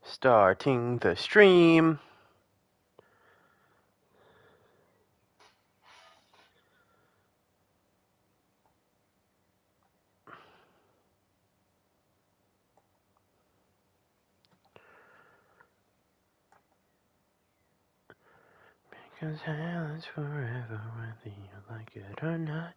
Starting the stream. Because hell is forever, whether you like it or not.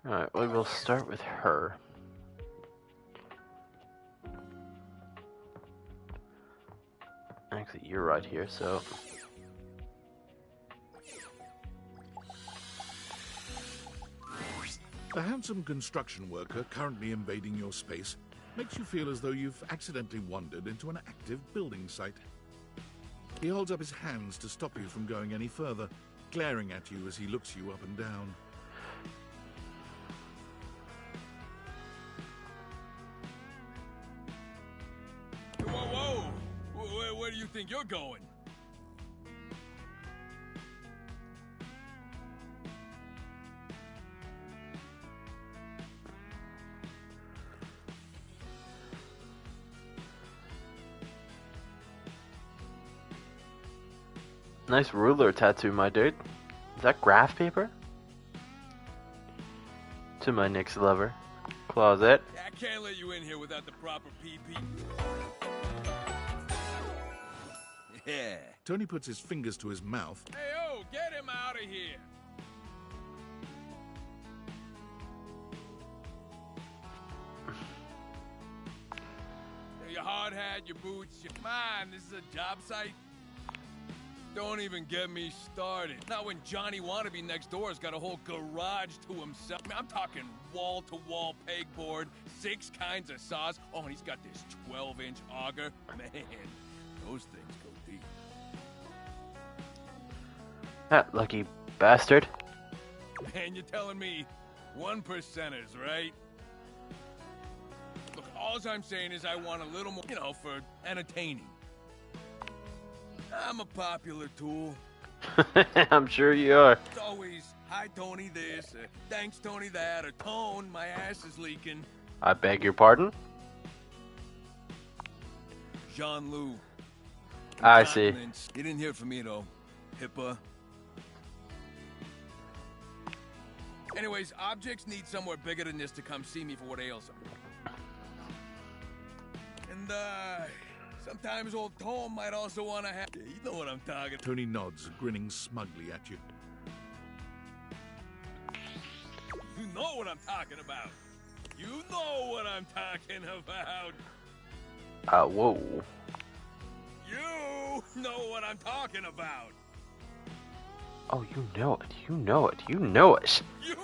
Alright, we will start with her. Actually, you're right here, so... A handsome construction worker currently invading your space makes you feel as though you've accidentally wandered into an active building site. He holds up his hands to stop you from going any further, glaring at you as he looks you up and down. Whoa, whoa! Where do you think you're going? Nice ruler tattoo, my dude. Is that graph paper? To my next lover. Closet. I can't let you in here without the proper PP. Yeah. Tony puts his fingers to his mouth. Hey, oh, get him out of here. Your hard hat, your boots, come on, this is a job site. Don't even get me started. Not when Johnny Wannabe next door has got a whole garage to himself. I mean, I'm talking wall-to-wall pegboard, 6 kinds of saws. Oh, and he's got this 12-inch auger. Man, those things go deep. That lucky bastard. Man, you're telling me 1%ers, right? Look, all I'm saying is I want a little more, for entertaining. I'm a popular tool. I'm sure you are. It's always, hi, Tony this, thanks, Tony that, or Tone, my ass is leaking. I beg your pardon? Jean-Loup. I see. You didn't hear from me, though. Hippa. Anyways, objects need somewhere bigger than this to come see me for what ails them. And, sometimes old Tom might also want to have... You know what I'm talking... Tony nods, grinning smugly at you. You know what I'm talking about. You know what I'm talking about. Whoa. You know what I'm talking about. Oh, you know it. You know it. You know it. You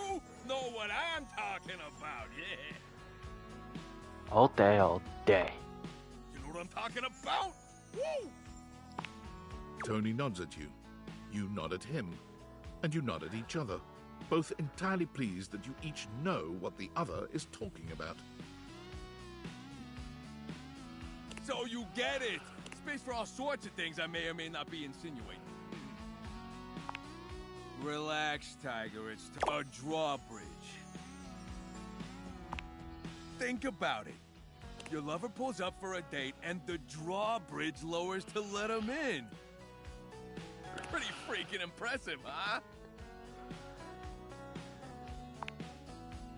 know what I'm talking about, yeah. All day, all day. You know what I'm talking about? Woo! Tony nods at you. You nod at him. And you nod at each other. both entirely pleased that you each know what the other is talking about. So you get it! Space for all sorts of things I may or may not be insinuating. Relax, Tiger. It's a drawbridge. Think about it. Your lover pulls up for a date, and the drawbridge lowers to let him in. Pretty freaking impressive, huh?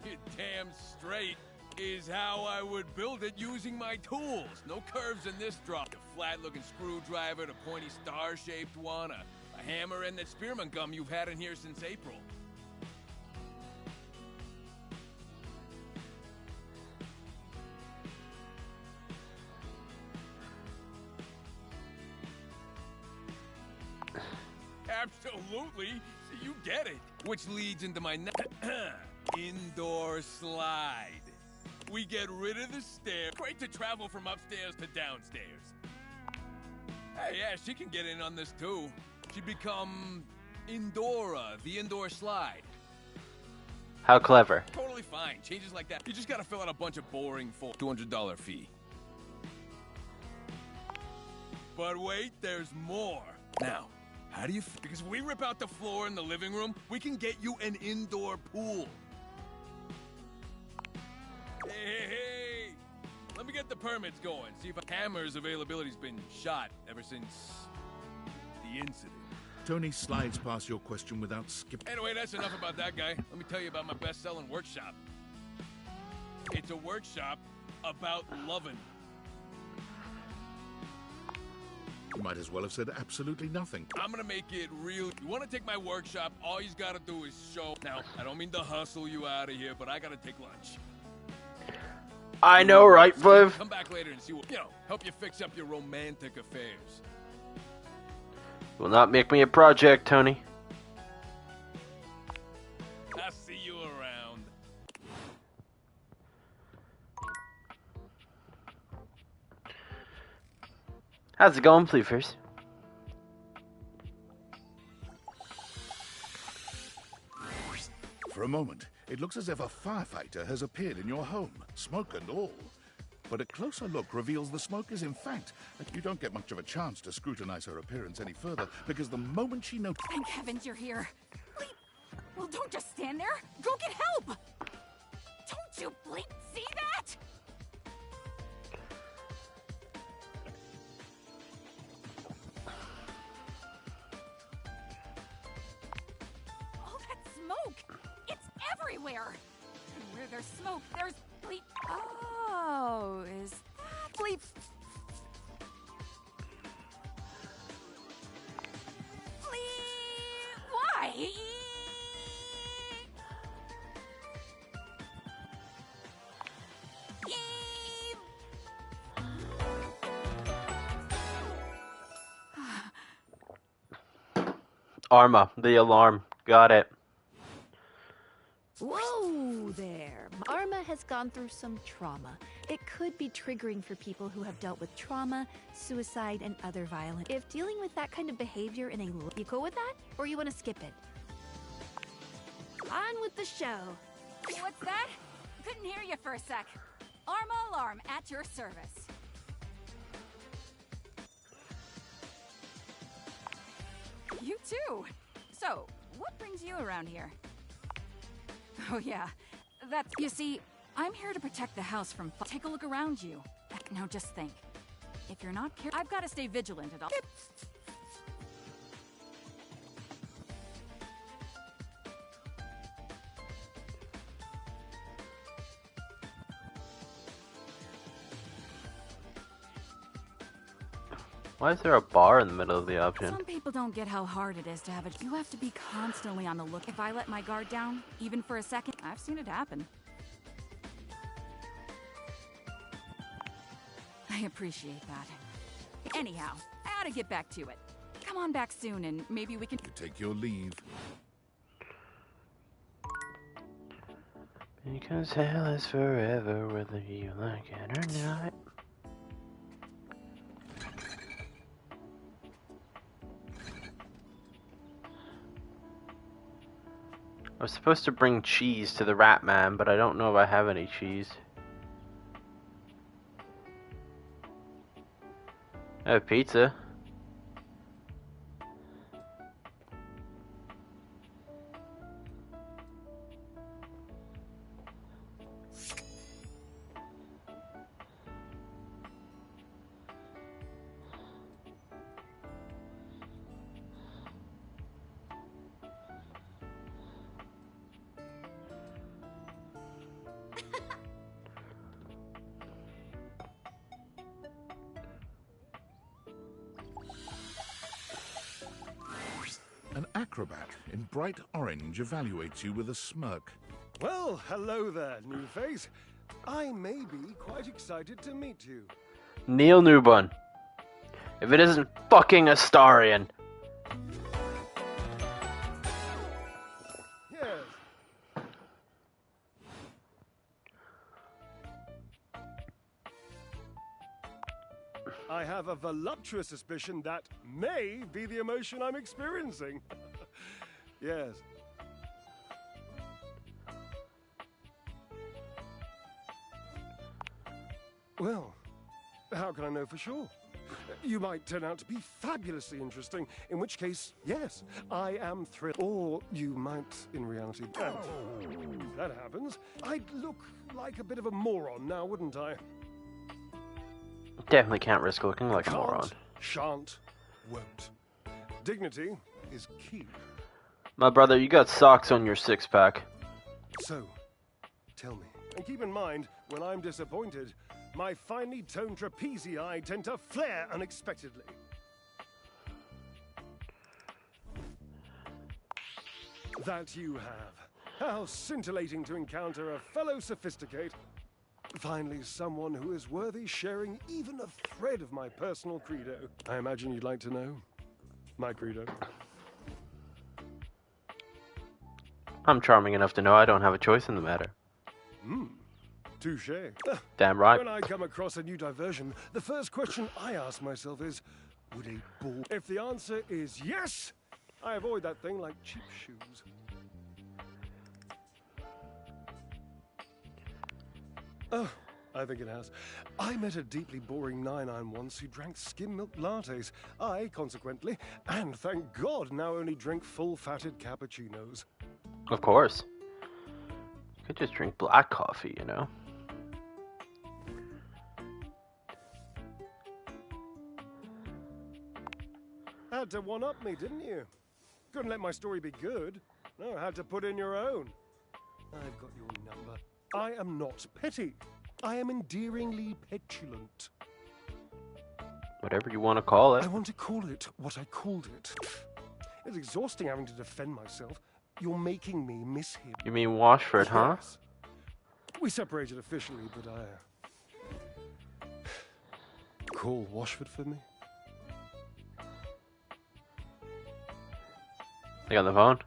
You're damn straight is how I would build it using my tools. No curves in this drop. A flat-looking screwdriver, the pointy star-shaped one, a hammer, and that spearmint gum you've had in here since April. Absolutely. So you get it. Which leads into my indoor slide. We get rid of the stairs. Great to travel from upstairs to downstairs. Hey, yeah, she can get in on this too. She'd become Indora, the indoor slide. How clever. Totally fine. Changes like that. You just gotta fill out a bunch of boring $200 fee. But wait, there's more. Now, how do you because we rip out the floor in the living room, we can get you an indoor pool. Hey, let me get the permits going. See if Hammer's availability's been shot ever since the incident. Tony slides past your question without skipping. Anyway, that's enough about that guy. Let me tell you about my best-selling workshop. It's a workshop about loving. You might as well have said absolutely nothing. I'm gonna make it real. You wanna take my workshop, all you gotta do is show. Now, I don't mean to hustle you out of here, but I gotta take lunch. I know, right, Viv? Come back later and see what, help you fix up your romantic affairs. Will not make me a project, Tony. I'll see you around. How's it going, Pleafers? For a moment, it looks as if a firefighter has appeared in your home, smoke and all. But a closer look reveals the smoke is in fact that you don't get much of a chance to scrutinize her appearance any further, because the moment she notices... Thank heavens you're here. Bleep! Well, don't just stand there. Go get help! Don't you bleep see that? All that smoke! It's everywhere! And where there's smoke, there's bleep... Oh, is that bleep... Bleep... Why? Arma, the alarm. Got it. Whoa there. Arma has gone through some trauma. It could be triggering for people who have dealt with trauma, suicide, and other violence. If dealing with that kind of behavior in a... You cool with that? Or you want to skip it? On with the show. What's that? Couldn't hear you for a sec. Arma alarm at your service. You too. So, what brings you around here? Oh yeah, that's... You see, I'm here to protect the house from... Take a look around you. Now just think. If you're not careful, I've got to stay vigilant at all... Why is there a bar in the middle of the option? Some people don't get how hard it is to have a... You have to be constantly on the look. If I let my guard down, even for a second, I've seen it happen. I appreciate that. Anyhow, I ought to get back to it. Come on back soon and maybe we can... You take your leave. Because hell is forever, whether you like it or not. I was supposed to bring cheese to the Rat Man, but I don't know if I have any cheese. I have pizza. An acrobat in bright orange evaluates you with a smirk. Well, hello there, new face. I may be quite excited to meet you. Neil Newbun. If it isn't fucking Astarion. Yes. I have a voluptuous suspicion that may be the emotion I'm experiencing. Yes. Well, how can I know for sure? You might turn out to be fabulously interesting, in which case, yes, I am thrilled. Or you might, in reality, that happens. I'd look like a bit of a moron now, wouldn't I? Definitely can't risk looking like a moron. Shan't, won't. Dignity is key. My brother, you got socks on your six-pack. So, tell me. And keep in mind, when I'm disappointed, my finely toned trapezii tend to flare unexpectedly. That you have. How scintillating to encounter a fellow sophisticate. Finally, someone who is worthy sharing even a thread of my personal credo. I imagine you'd like to know my credo. I'm charming enough to know I don't have a choice in the matter. Touche. Damn right. When I come across a new diversion, the first question I ask myself is, would a ball... If the answer is yes, I avoid that thing like cheap shoes. Oh, I think it has. I met a deeply boring 9-9 once who drank skim milk lattes. I, consequently, and thank God, now only drink full-fatted cappuccinos. Of course. You could just drink black coffee, you know? Had to one-up me, didn't you? Couldn't let my story be good. No, had to put in your own. I've got your number. I am not petty. I am endearingly petulant. Whatever you want to call it. I want to call it what I called it. It's exhausting having to defend myself. You're making me miss him. You mean Washford, huh? Yes. We separated officially, but call Washford for me? You on the phone?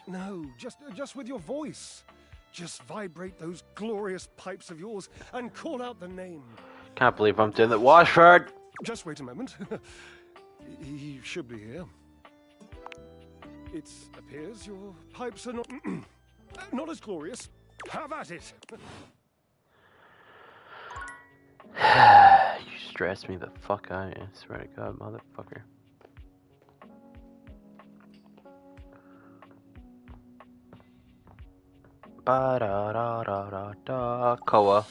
No, just with your voice. Just vibrate those glorious pipes of yours and call out the name. Can't believe I'm doing that. Washford! Just wait a moment. He should be here. It appears your pipes are not as glorious. Have at it. You stress me the fuck out. I swear to God, motherfucker. Ba-da-da-da-da-da. Koa.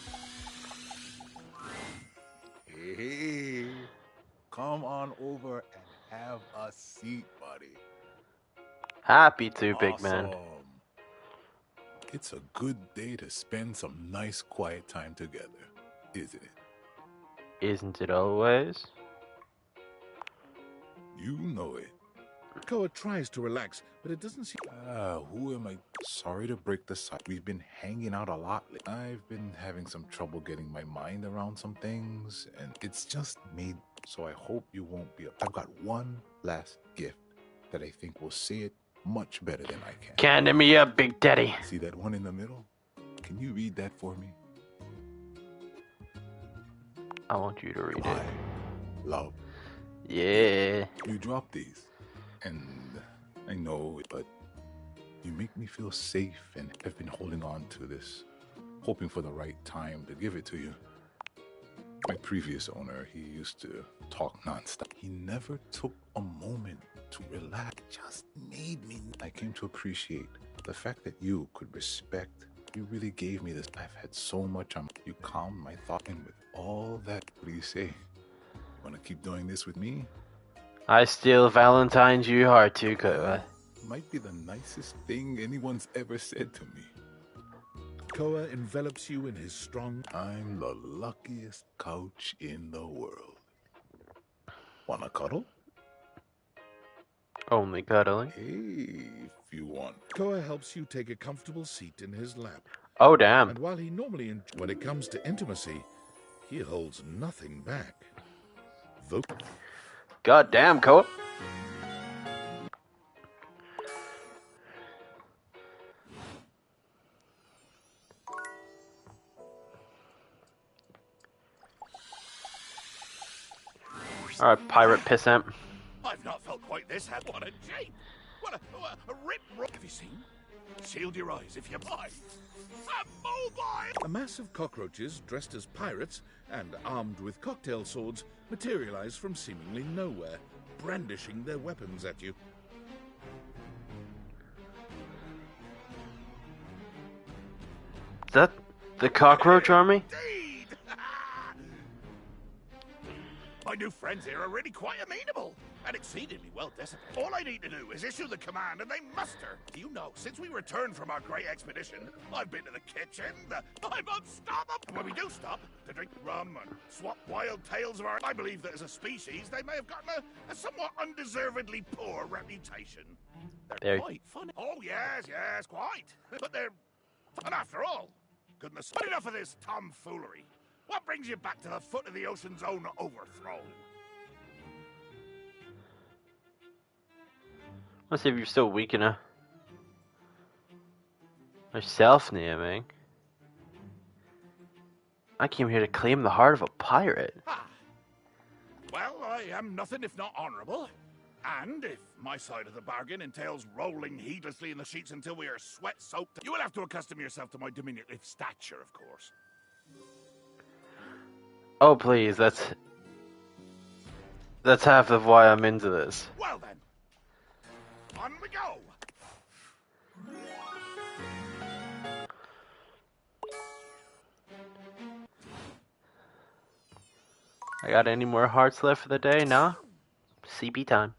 Hey, come on over and have a seat, buddy. Happy to, big man. Awesome. It's a good day to spend some nice quiet time together, isn't it? Isn't it always? You know it. Koa tries to relax, but it doesn't seem... Who am I? Sorry to break the silence. We've been hanging out a lot lately. I've been having some trouble getting my mind around some things, and it's just made... So I hope you won't be... I've got one last gift that I think will say it much better than I can. Candy me up, Big Daddy. See that one in the middle? Can you read that for me? I want you to read I it. love. Yeah. You dropped these. And I know, but You make me feel safe, and I've been holding on to this, hoping for the right time to give it to you. My previous owner, he used to talk nonstop. He never took a moment to relax. It just made me. I came to appreciate the fact that you could respect. You really gave me this. I've had so much on. You calmed my thought, and with all that, what do you say? Want to keep doing this with me? I steal Valentine's you hard too, Koa. Might be the nicest thing anyone's ever said to me. Koa envelops you in his strong... I'm the luckiest couch in the world. Wanna cuddle? Only cuddling. Hey, if you want. Koa helps you take a comfortable seat in his lap. Oh, damn. And while he normally... when it comes to intimacy, he holds nothing back. God damn, Koa. Alright, pirate pissant. I've not felt quite this happy. What a jape! What a rip! Have you seen? Shield your eyes if you mind. A mobile! A mass of cockroaches dressed as pirates and armed with cocktail swords materialize from seemingly nowhere, brandishing their weapons at you. Is that the cockroach army? Indeed! My new friends here are really quite amenable and exceedingly well disciplined. All I need to do is issue the command and they muster. Do you know, since we returned from our great expedition, I've been to the kitchen, I'm unstoppable. When we do stop to drink rum and swap wild tales of our... I believe that as a species, they may have gotten a somewhat undeservedly poor reputation. They're quite funny. Oh, yes, quite. But they're... And after all, goodness, but enough of this tomfoolery. What brings you back to the foot of the ocean's own overthrow? Let's see if you're still weak enough. Self-naming. I came here to claim the heart of a pirate. Ah. Well, I am nothing if not honorable. And if my side of the bargain entails rolling heedlessly in the sheets until we are sweat-soaked, you will have to accustom yourself to my diminutive stature, of course. Oh, please, that's half of why I'm into this. Well then, on we go! I got any more hearts left for the day? Nah. CP time.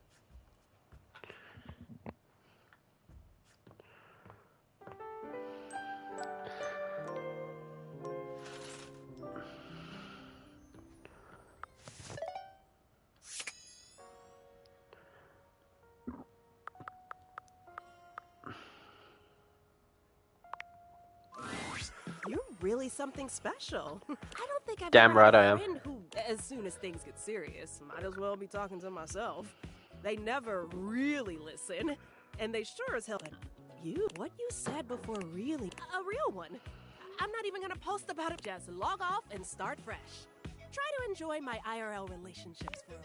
You're really something special. I don't think I've Damn ever right had I a am. friend who, as soon as things get serious, might as well be talking to myself. They never really listen, and they sure as hell. What you said before, really a real one. I'm not even gonna post about it. Just log off and start fresh. Try to enjoy my IRL relationships for a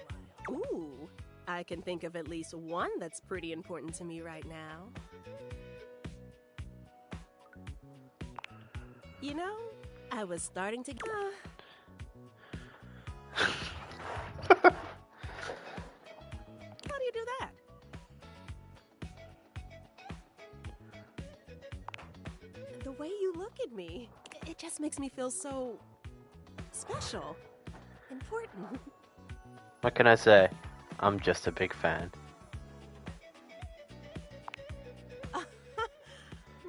while. Ooh, I can think of at least one that's pretty important to me right now. You know, I was starting to... How do you do that? The way you look at me, it just makes me feel so... special. Important. What can I say? I'm just a big fan.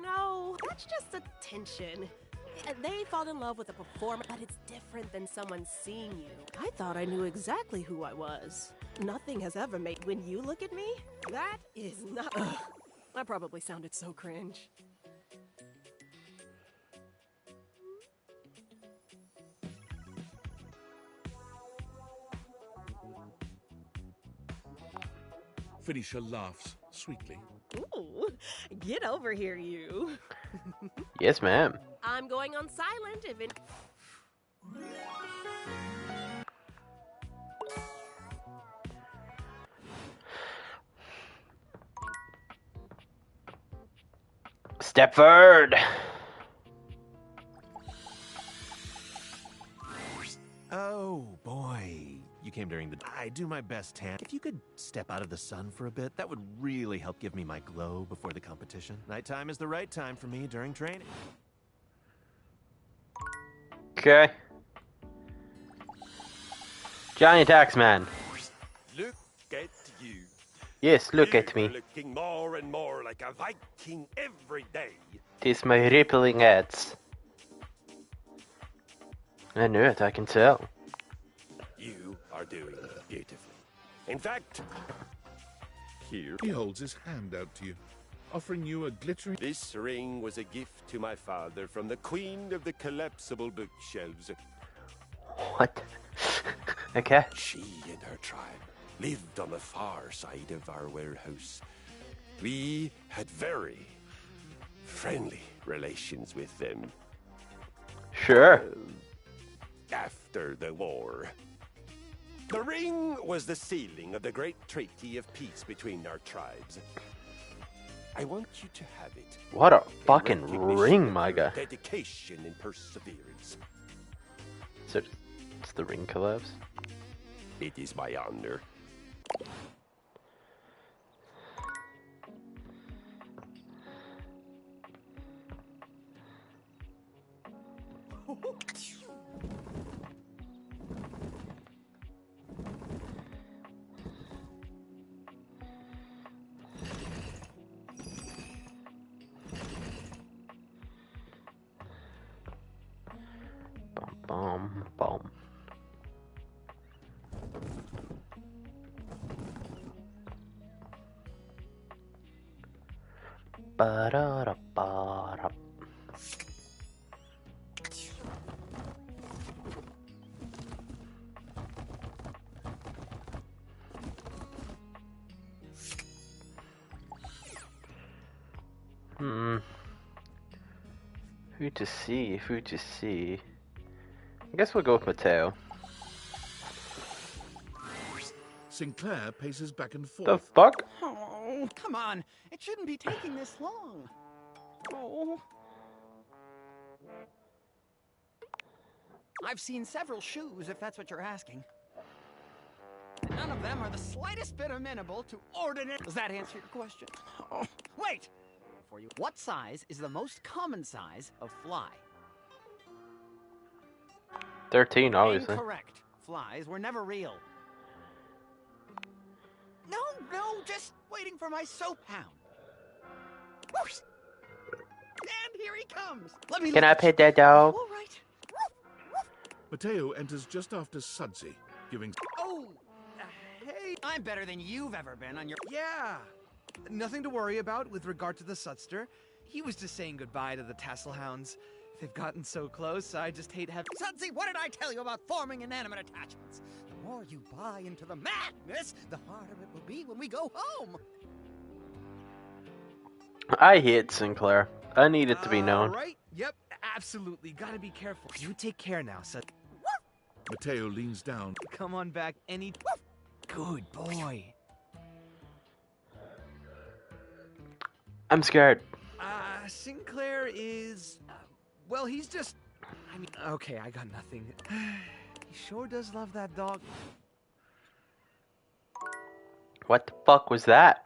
No, that's just attention. They fall in love with a performer, but it's different than someone seeing you. I thought I knew exactly who I was. Nothing has ever made... When you look at me, that is not... Ugh. I probably sounded so cringe. Finisher laughs sweetly. Ooh, get over here, you. Yes, ma'am. I'm going on silent if it... Step forward. Oh, boy. You came during the... I do my best, Tan. If you could step out of the sun for a bit, that would really help give me my glow before the competition. Nighttime is the right time for me during training. Okay. Giant Axeman. Look at you. Yes, look You at me. are looking more and more like a Viking every day. Tis my rippling ads. I knew it, I can tell. You are doing beautifully. In fact, here. He holds his hand out to you, offering you a glittering... This ring was a gift to my father from the queen of the collapsible bookshelves. What? Okay. She and her tribe lived on the far side of our warehouse. We had very friendly relations with them. Sure. After the war. The ring was the sealing of the great treaty of peace between our tribes. I want you to have it. What a in fucking recognition ring, of my your guy. dedication and perseverance. So, it's the ring collapse? It is my honor. Bum, bum. Ba-da-da-ba-da. Who to see? Who to see? I guess we'll go with Mateo. Sinclair paces back and forth. The fuck? Oh, come on. It shouldn't be taking this long. Oh. I've seen several shoes, if that's what you're asking. And none of them are the slightest bit amenable to ordinary... Does that answer your question? Oh, wait! For you, what size is the most common size of fly? 13, obviously. Incorrect. Flies were never real. No, just waiting for my soap hound. Whoosh! And here he comes. Let me Can look I at pet you. that dog? All right. Mateo enters just after Sudsy, giving... Oh, hey. I'm better than you've ever been on your... Yeah. Nothing to worry about with regard to the Sudster. He was just saying goodbye to the Tasselhounds. They've gotten so close, I just hate having... Sudsy, what did I tell you about forming inanimate attachments? The more you buy into the madness, the harder it will be when we go home. I hate Sinclair. I need it to be known. Right? Yep, absolutely. Gotta be careful. You take care now, Sud. Mateo leans down. Come on back any... Good boy. I'm scared. Sinclair is... well, he's just... I mean, okay, I got nothing. He sure does love that dog. What the fuck was that?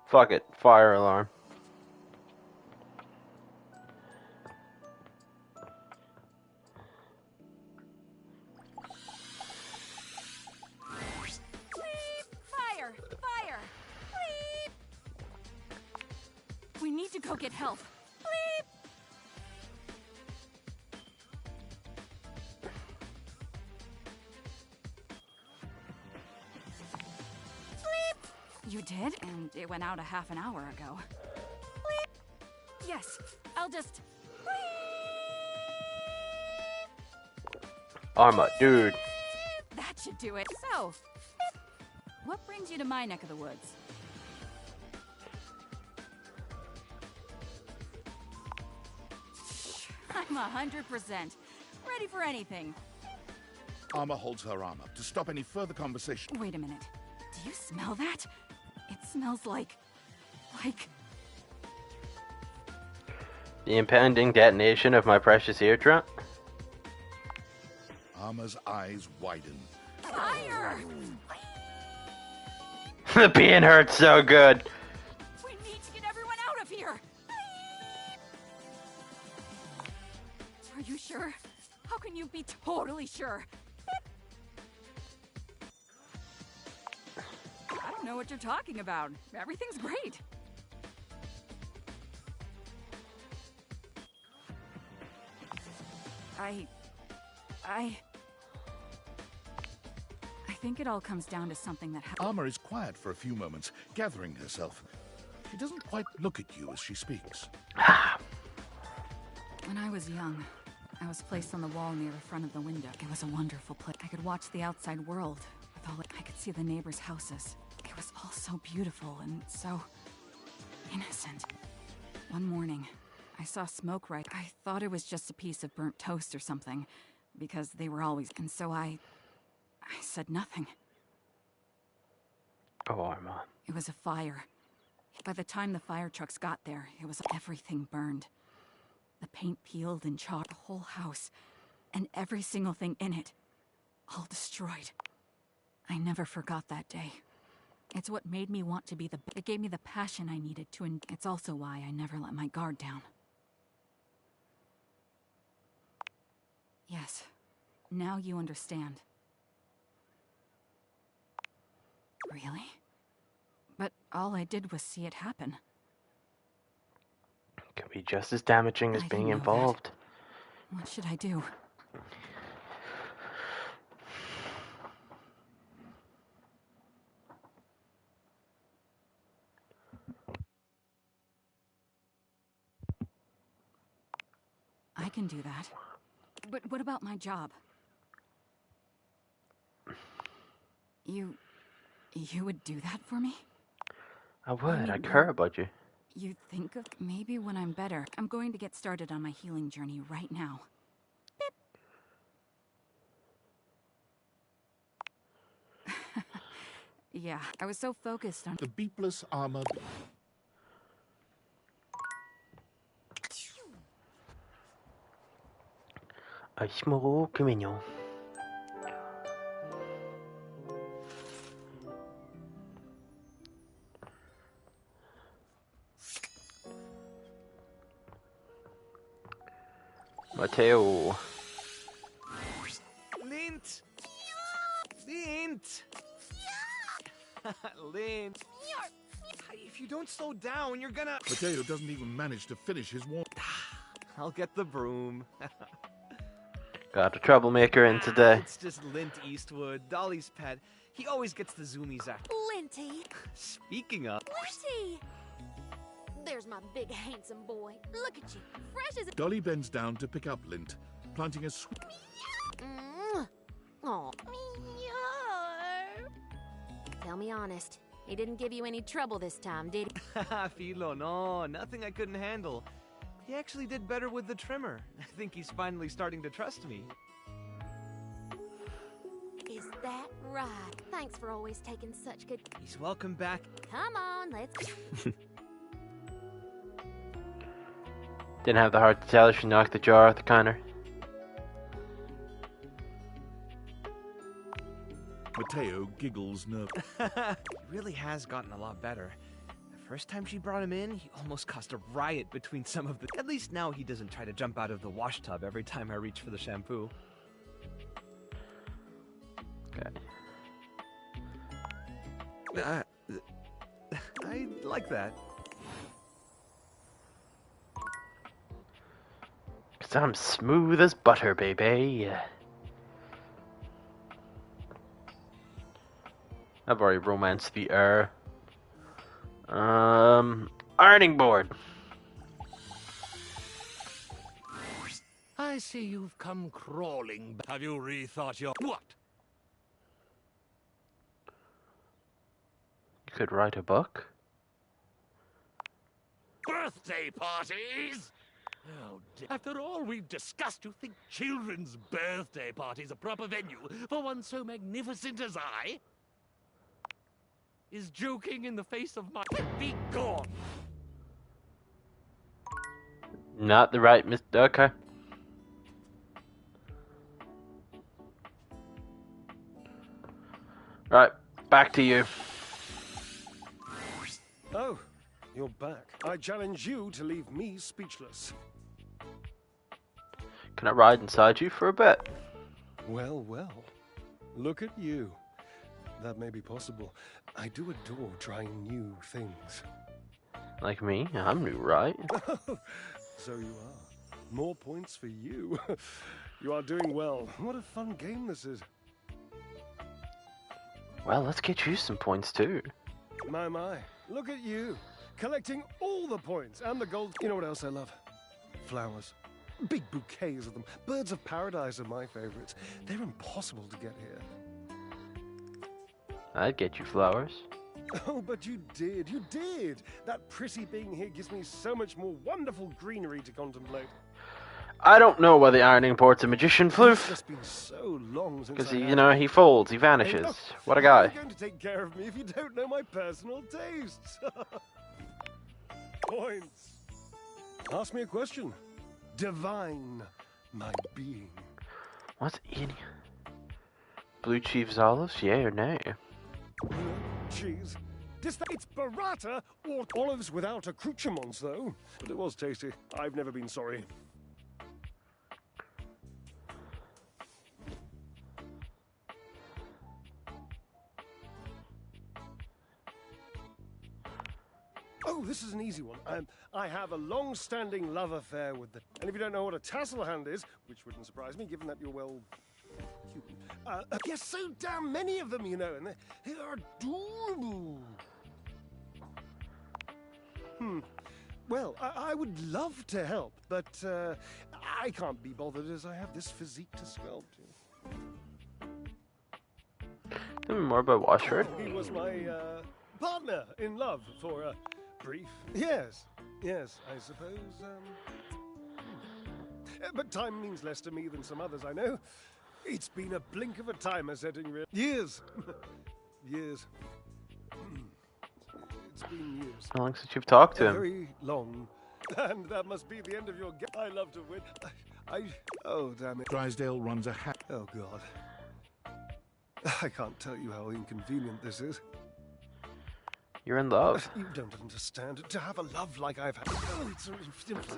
Fuck it. Fire alarm. Fire! Fire! Bleep! We need to go get help. Bleep! Bleep! You did? And it went out a half an hour ago. Bleep! Yes, I'll just... Arma, dude. That should do it. So, what brings you to my neck of the woods? I'm 100%. Ready for anything. Armor holds her arm up to stop any further conversation. Wait a minute. Do you smell that? It smells like... The impending detonation of my precious eardrum. Armor's eyes widen. Fire! The being hurts so good. We need to get everyone out of here! Are you sure? How can you be totally sure? I don't know what you're talking about. Everything's great. I think it all comes down to something that happened. Armor is quiet for a few moments, gathering herself. She doesn't quite look at you as she speaks. When I was young, I was placed on the wall near the front of the window. It was a wonderful place. I could watch the outside world with all I could see the neighbors' houses. It was all so beautiful and so innocent. One morning, I saw smoke right. I thought it was just a piece of burnt toast or something, because they were always. And so I said nothing. Oh, Arma. It was a fire. By the time the fire trucks got there, it was everything burned. The paint peeled and charred, the whole house, and every single thing in it, all destroyed. I never forgot that day. It's what made me want to be it gave me the passion I needed to, it's also why I never let my guard down. Yes, now you understand. Really? But all I did was see it happen. Could be just as damaging as I being didn't know involved. That. What should I do? I can do that. But what about my job? You would do that for me? I would. I care about you. You think of maybe when I'm better. I'm going to get started on my healing journey right now. Beep. Yeah, I was so focused on the beepless armor. Un small mignon. Matteo. Lint! Lint! Lint! If you don't slow down, you're gonna... Matteo doesn't even manage to finish his warm. I'll get the broom. Got a troublemaker in today. It's just Lint Eastwood, Dolly's pet. He always gets the zoomies after. Linty! Speaking of... Linty! There's my big handsome boy. Look at you, fresh as a... Dolly bends down to pick up Lint, planting a sweet... Aw. Tell me honest, he didn't give you any trouble this time, did he? Philo, no, nothing I couldn't handle. He actually did better with the trimmer. I think he's finally starting to trust me. Is that right? Thanks for always taking such good... He's welcome back. Come on, let's... Didn't have the heart to tell her she knocked the jar off the counter. Matteo giggles nervously. He really has gotten a lot better. The first time she brought him in, he almost caused a riot between some of the... At least now he doesn't try to jump out of the wash tub every time I reach for the shampoo. Okay. I like that. 'Cause I'm smooth as butter, baby. I've already romanced the ironing board. I see you've come crawling. Have you rethought your... What? You could write a book. Birthday parties? After all we've discussed, you think children's birthday party's a proper venue for one so magnificent as I? Is joking in the face of my... Be gone! Not the right Mr. Okay. Right, back to you. Oh, you're back. I challenge you to leave me speechless. Can I ride inside you for a bit? Well, well. Look at you. That may be possible. I do adore trying new things. Like me? I'm new, right? So you are. More points for you. You are doing well. What a fun game this is. Well, let's get you some points too. My, my. Look at you. Collecting all the points and the gold. You know what else I love? Flowers. Big bouquets of them. Birds of paradise are my favorites. They're impossible to get here. I'd get you flowers. Oh, but you did. You did. That pretty being here gives me so much more wonderful greenery to contemplate. I don't know why the ironing board's a magician, It's Floof. just been so long since Because, I you had... know, he folds, he vanishes. Hey, look, What a how are you guy. going to take care of me if you don't know my personal tastes? Points. Ask me a question. Divine my being. What's in Blue Chief's olives? Yay or nay? Cheese. It's burrata or olives without accoutrements, though. But it was tasty. I've never been sorry. Oh, this is an easy one. I have a long-standing love affair with the... And if you don't know what a tassel hand is, which wouldn't surprise me, given that you're, well... yes, so damn many of them, you know, and they are adorable. Well, I would love to help, but I can't be bothered as I have this physique to sculpt. Tell me more about Washford. He was my partner in love for a brief... Yes, I suppose, But time means less to me than some others I know. It's been a blink of a timer setting real... Years. Years. It's been years. How long since you've talked to him? Very long. And that must be the end of your game. I love to win. Oh, damn it. Drysdale runs a hat. Oh, God. I can't tell you how inconvenient this is. You're in love. You don't understand. To have a love like I've had... Oh,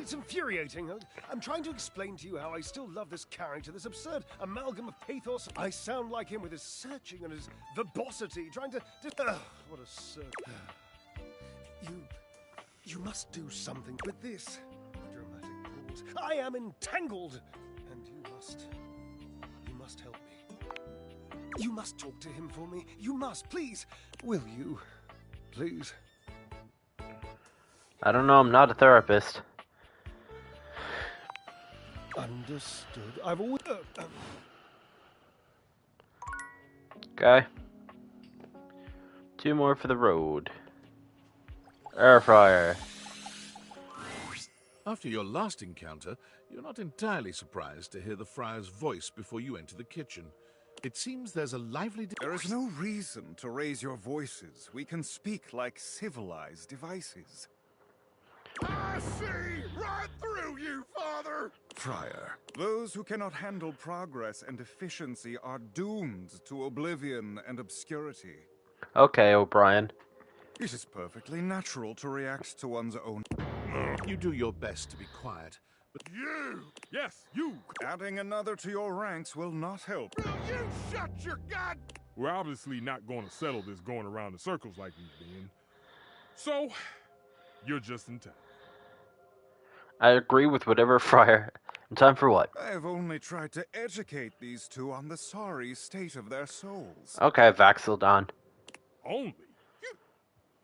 it's infuriating. I'm trying to explain to you how I still love this character, this absurd amalgam of pathos. I sound like him with his searching and his verbosity, trying to... what a circus. You must do something with this. Dramatic pause. I am entangled, and you must help me. You must talk to him for me. You must, please. Will you? Please. I don't know, I'm not a therapist. Understood. I've always... Okay. 2 more for the road. Air fryer. After your last encounter, you're not entirely surprised to hear the friar's voice before you enter the kitchen. It seems there's a lively... There is no reason to raise your voices. We can speak like civilized devices. I see right through you, Father! Friar, those who cannot handle progress and efficiency are doomed to oblivion and obscurity. Okay, O'Brien. It is perfectly natural to react to one's own... You do your best to be quiet, but... You! Yes, you! Adding another to your ranks will not help. Will you shut your god... We're obviously not going to settle this going around in circles like we've been. So, you're just in time. I agree with whatever Friar. In time for what? I have only tried to educate these two on the sorry state of their souls. Okay, Vaxildon. Only?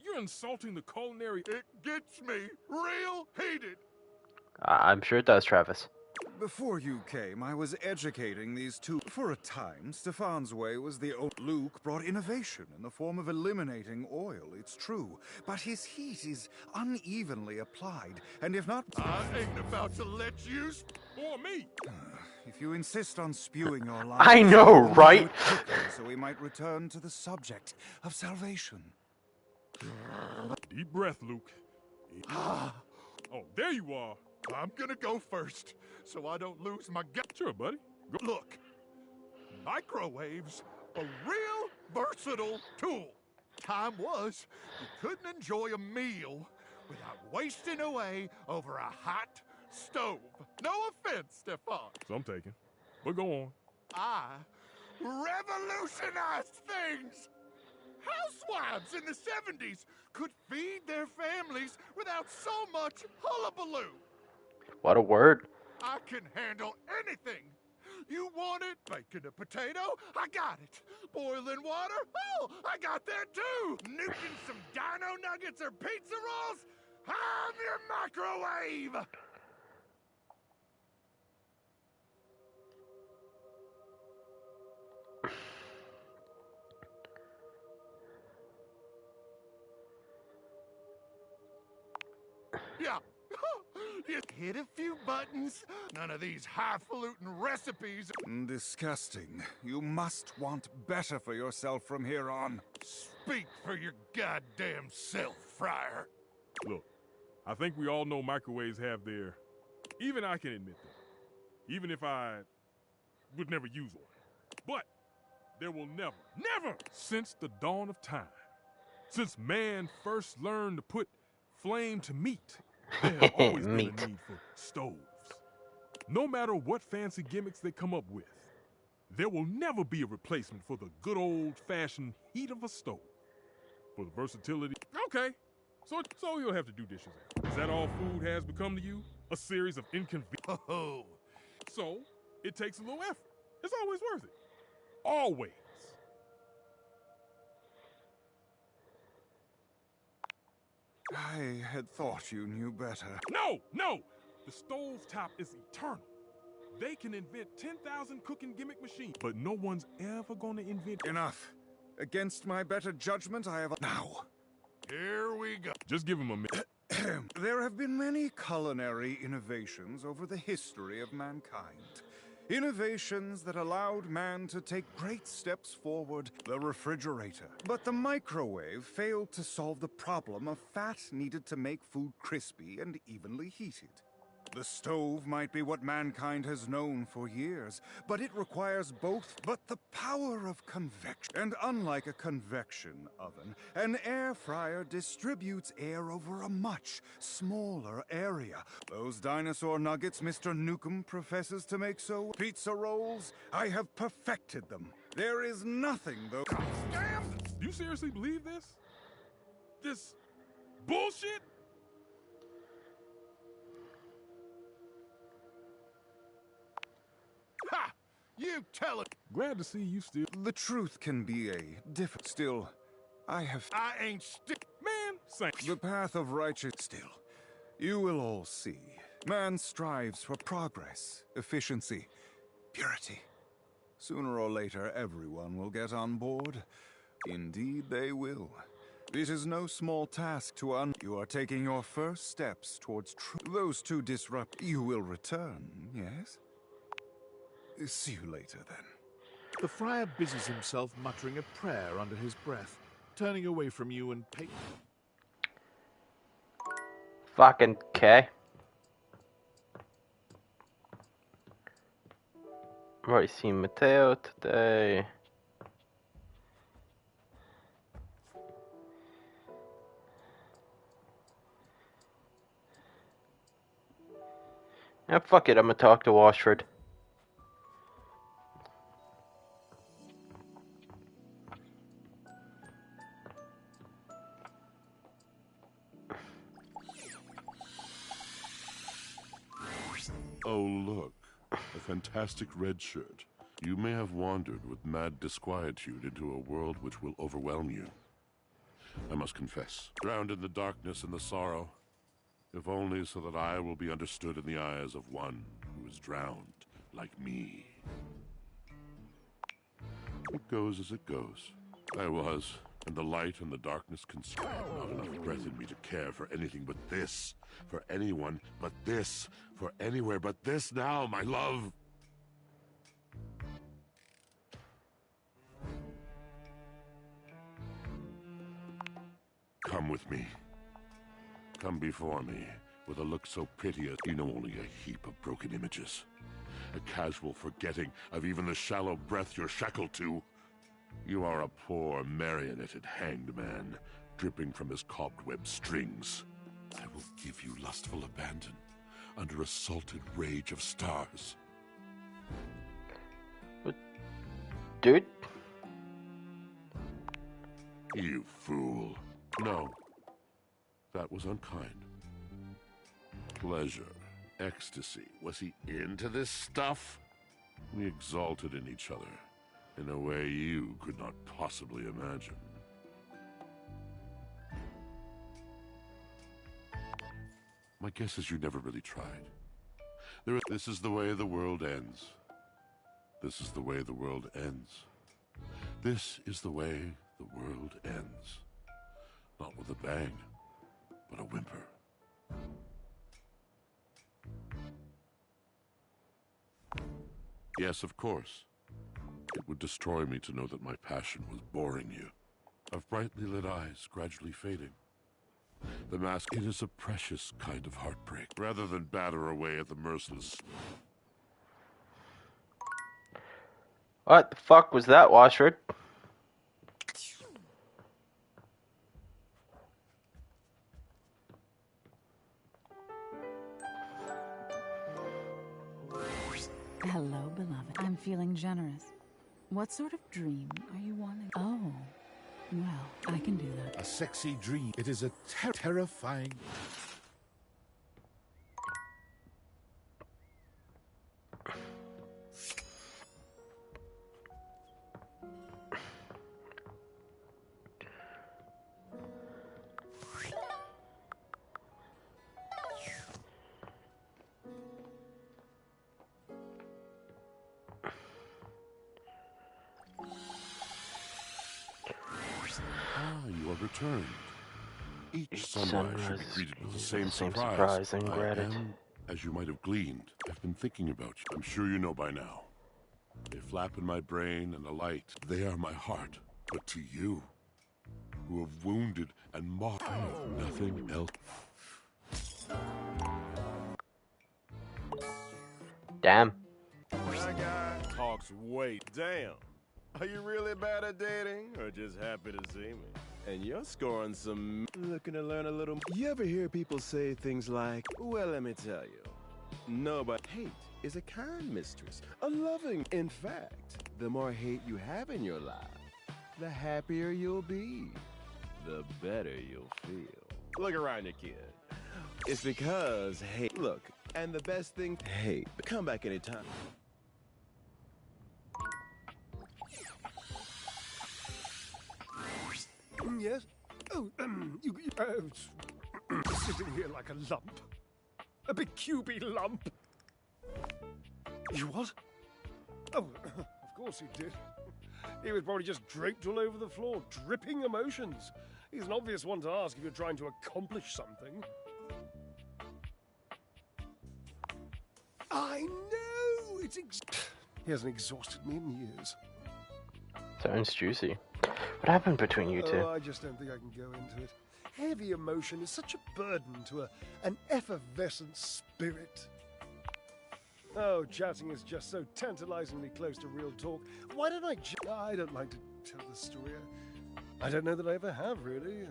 You're insulting the culinary... It gets me real heated. I'm sure it does, Travis. Before you came, I was educating these two. For a time, Stefan's way was the old. Luke brought innovation in the form of eliminating oil, it's true. But his heat is unevenly applied, and if not... I ain't about to let you... Or me! If you insist on spewing your lies... I know, right? So we might return to the subject of salvation. Deep breath, Luke. Oh, there you are. I'm gonna go first, so I don't lose my gut. Sure, buddy. Go. Look, microwaves, a real versatile tool. Time was, you couldn't enjoy a meal without wasting away over a hot stove. No offense, Stefan. So I'm taking. But go on. I revolutionized things. Housewives in the 70s could feed their families without so much hullabaloo. What a word. I can handle anything. You want it? Baking a potato? I got it. Boiling water? Oh, I got that too. Nuking some dino nuggets or pizza rolls? I'm your microwave. Yeah. You hit a few buttons. None of these highfalutin recipes. Disgusting. You must want better for yourself from here on. Speak for your goddamn self, Friar. Look, I think we all know microwaves have their... Even I can admit that. Even if I would never use one. But there will never, since the dawn of time, since man first learned to put flame to meat, there has always been a need for stoves. No matter what fancy gimmicks they come up with, there will never be a replacement for the good old-fashioned heat of a stove. For the versatility, okay, so you'll have to do dishes. Is that all food has become to you? A series of inconveniences. Oh. So, it takes a little effort. It's always worth it. Always. I had thought you knew better. No! The stovetop is eternal. They can invent 10,000 cooking gimmick machines, but no one's ever gonna invent... Enough. Against my better judgment, I have... Now. Here we go. Just give him a minute. There have been many culinary innovations over the history of mankind. Innovations that allowed man to take great steps forward, the refrigerator. But the microwave failed to solve the problem of fat needed to make food crispy and evenly heated. The stove might be what mankind has known for years, but it requires both. But the power of convection, and unlike a convection oven, an air fryer distributes air over a much smaller area. Those dinosaur nuggets Mr. Nukem professes to make so pizza rolls, I have perfected them. There is nothing, though. Damn! Do you seriously believe this? This bullshit? Ha! You tell it. Glad to see you still. The truth can be a different. Still, I ain't still. Man, thank the path of righteous. Still, you will all see. Man strives for progress, efficiency, purity. Sooner or later, everyone will get on board. Indeed, they will. It is no small task to You are taking your first steps towards those two disrupt. You will return, yes? See you later, then. The friar busies himself muttering a prayer under his breath, turning away from you and Fucking K. I've already seen Mateo today. Yeah, fuck it, I'm gonna talk to Washford. Oh, look. A fantastic red shirt. You may have wandered with mad disquietude into a world which will overwhelm you. I must confess, drowned in the darkness and the sorrow, If only so that I will be understood in the eyes of one who is drowned like me. It goes as it goes. I was, and the light and the darkness consumed. Not enough breath in me to care for anything but this. For anyone but this. For anywhere but this now, my love. Come with me. Come before me, with a look so piteous, you know only a heap of broken images. A casual forgetting of even the shallow breath you're shackled to. You are a poor, marionetted hanged man, dripping from his cobweb strings. I will give you lustful abandon, under a salted rage of stars. Dude? You fool. No. That was unkind. Pleasure, ecstasy. Was he into this stuff? We exalted in each other in a way you could not possibly imagine. My guess is you never really tried. This is the way the world ends. This is the way the world ends. This is the way the world ends. Not with a bang, but a whimper. Yes, of course. It would destroy me to know that my passion was boring you. Of brightly lit eyes gradually fading. The mask, it is a precious kind of heartbreak, rather than batter away at the merciless... What the fuck was that, Washford? Hello, beloved. I'm feeling generous. What sort of dream are you wanting? Oh, well, I can do that. A sexy dream. It is a terrifying... You are returned. Each sunrise should be greeted with the same surprise and gratitude. I am, as you might have gleaned, I've been thinking about you. I'm sure you know by now. They flap in my brain and alight. They are my heart. But to you, who have wounded and mocked, I have nothing else. Damn. That guy talks way. Damn. Are you really bad at dating, or just happy to see me? And you're scoring some... Looking to learn a little... You ever hear people say things like, well, let me tell you, nobody... Hate is a kind mistress, a loving... In fact, the more hate you have in your life, the happier you'll be, the better you'll feel. Look around you, kid. It's because hate... Look, and the best thing... Hate. Come back anytime. Yes? Oh, sitting here like a lump. A big cubey lump. You what? Oh, of course he did. He was probably just draped all over the floor, dripping emotions. He's an obvious one to ask if you're trying to accomplish something. I know! He hasn't exhausted me in years. Sounds juicy. What happened between you two? Oh, I just don't think I can go into it. Heavy emotion is such a burden to an effervescent spirit. Oh, chatting is just so tantalizingly close to real talk. Why don't I don't like to tell the story. I don't know that I ever have, really.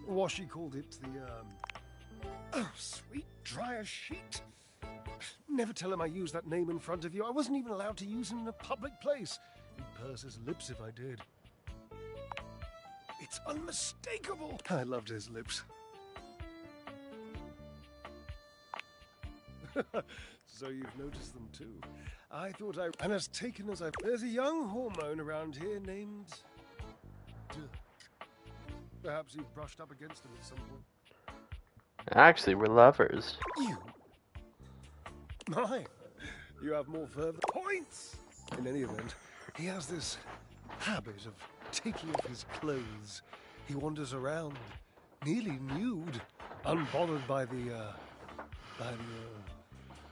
Washi called it the, oh, sweet dryer sheet. Never tell him I used that name in front of you. I wasn't even allowed to use him in a public place. He'd purse his lips if I did. It's unmistakable. I loved his lips. So you've noticed them too. I thought and as taken as there's a young hormone around here named... Perhaps you've brushed up against him at some point. Actually, we're lovers. You? My, you have more further points. In any event, he has this habit of taking off his clothes. He wanders around, nearly nude, unbothered by the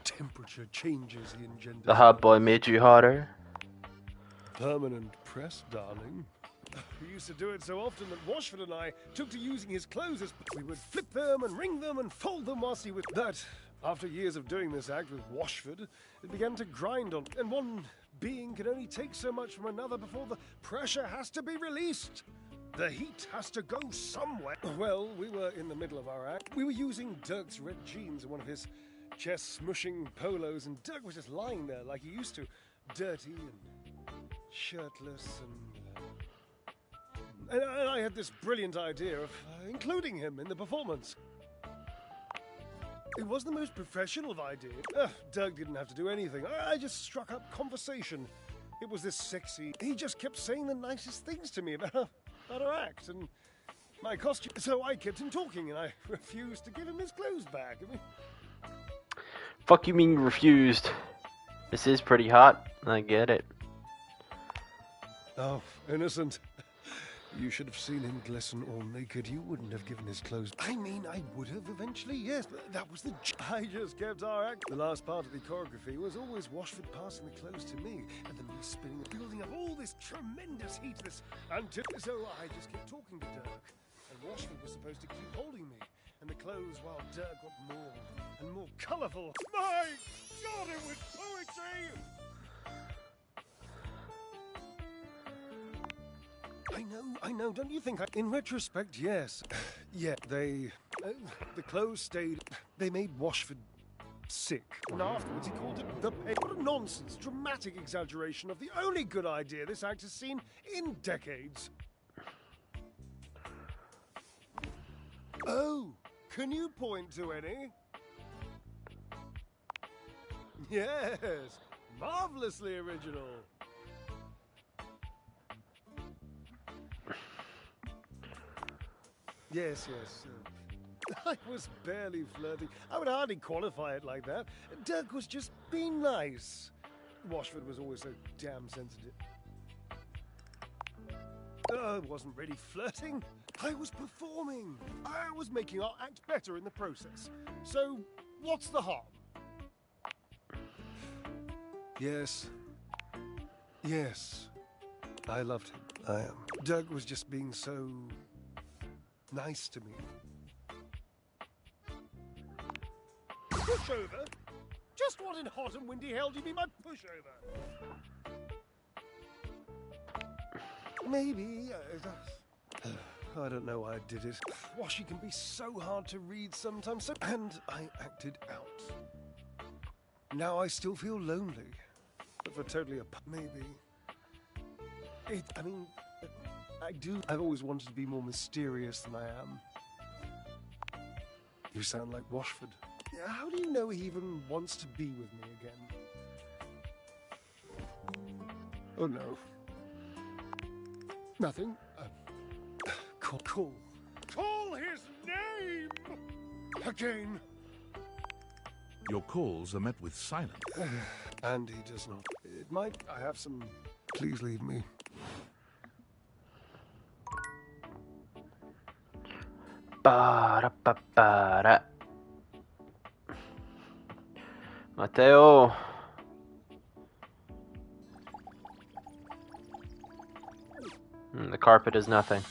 temperature changes he engenders. The hot boy made you hotter. Permanent press, darling. He used to do it so often that Washford and I took to using his clothes as we would flip them and wring them and fold them whilst he was that. After years of doing this act with Washford, it began to grind on, and one being can only take so much from another before the pressure has to be released. The heat has to go somewhere. Well, we were in the middle of our act. We were using Dirk's red jeans and one of his chest-smushing polos, and Dirk was just lying there like he used to, dirty and shirtless, and I had this brilliant idea of including him in the performance. It was the most professional of ideas. Dirk didn't have to do anything. I just struck up conversation. It was this sexy. He just kept saying the nicest things to me about our act and my costume. So I kept him talking, and I refused to give him his clothes back. I mean, Fuck you mean refused? This is pretty hot. I get it. oh, innocent. You should have seen him glisten all naked. You wouldn't have given his clothes. I mean, I would have eventually, yes, but that was the... I just kept our act. The last part of the choreography was always Washford passing the clothes to me, and then me spinning, building up all this tremendous heat, so I just kept talking to Dirk, and Washford was supposed to keep holding me, and the clothes, while Dirk got more and more colourful. My God, it was poetry! I know, don't you think in retrospect, yes. Yeah, the clothes stayed, they made Washford sick. And afterwards he called it the pain. What a nonsense, dramatic exaggeration of the only good idea this act has seen in decades. Oh, can you point to any? Yes, marvelously original. Yes. I was barely flirting. I would hardly qualify it like that. Dirk was just being nice. Washford was always so damn sensitive. I wasn't really flirting. I was performing. I was making our act better in the process. So, what's the harm? Yes. I loved him. I am. Dirk was just being so... nice to me. Pushover? Just what in hot and windy hell do you mean by pushover? Maybe. I don't know why I did it. Washy can be so hard to read sometimes. And I acted out. Now I still feel lonely. But for totally maybe. I do. I've always wanted to be more mysterious than I am. You sound like Washford. How do you know he even wants to be with me again? Oh no. Nothing. Call his name! Again! Your calls are met with silence. And he does not. It might. I have some... Please leave me. Ba-da-ba-ba-da. Mateo. The carpet is nothing.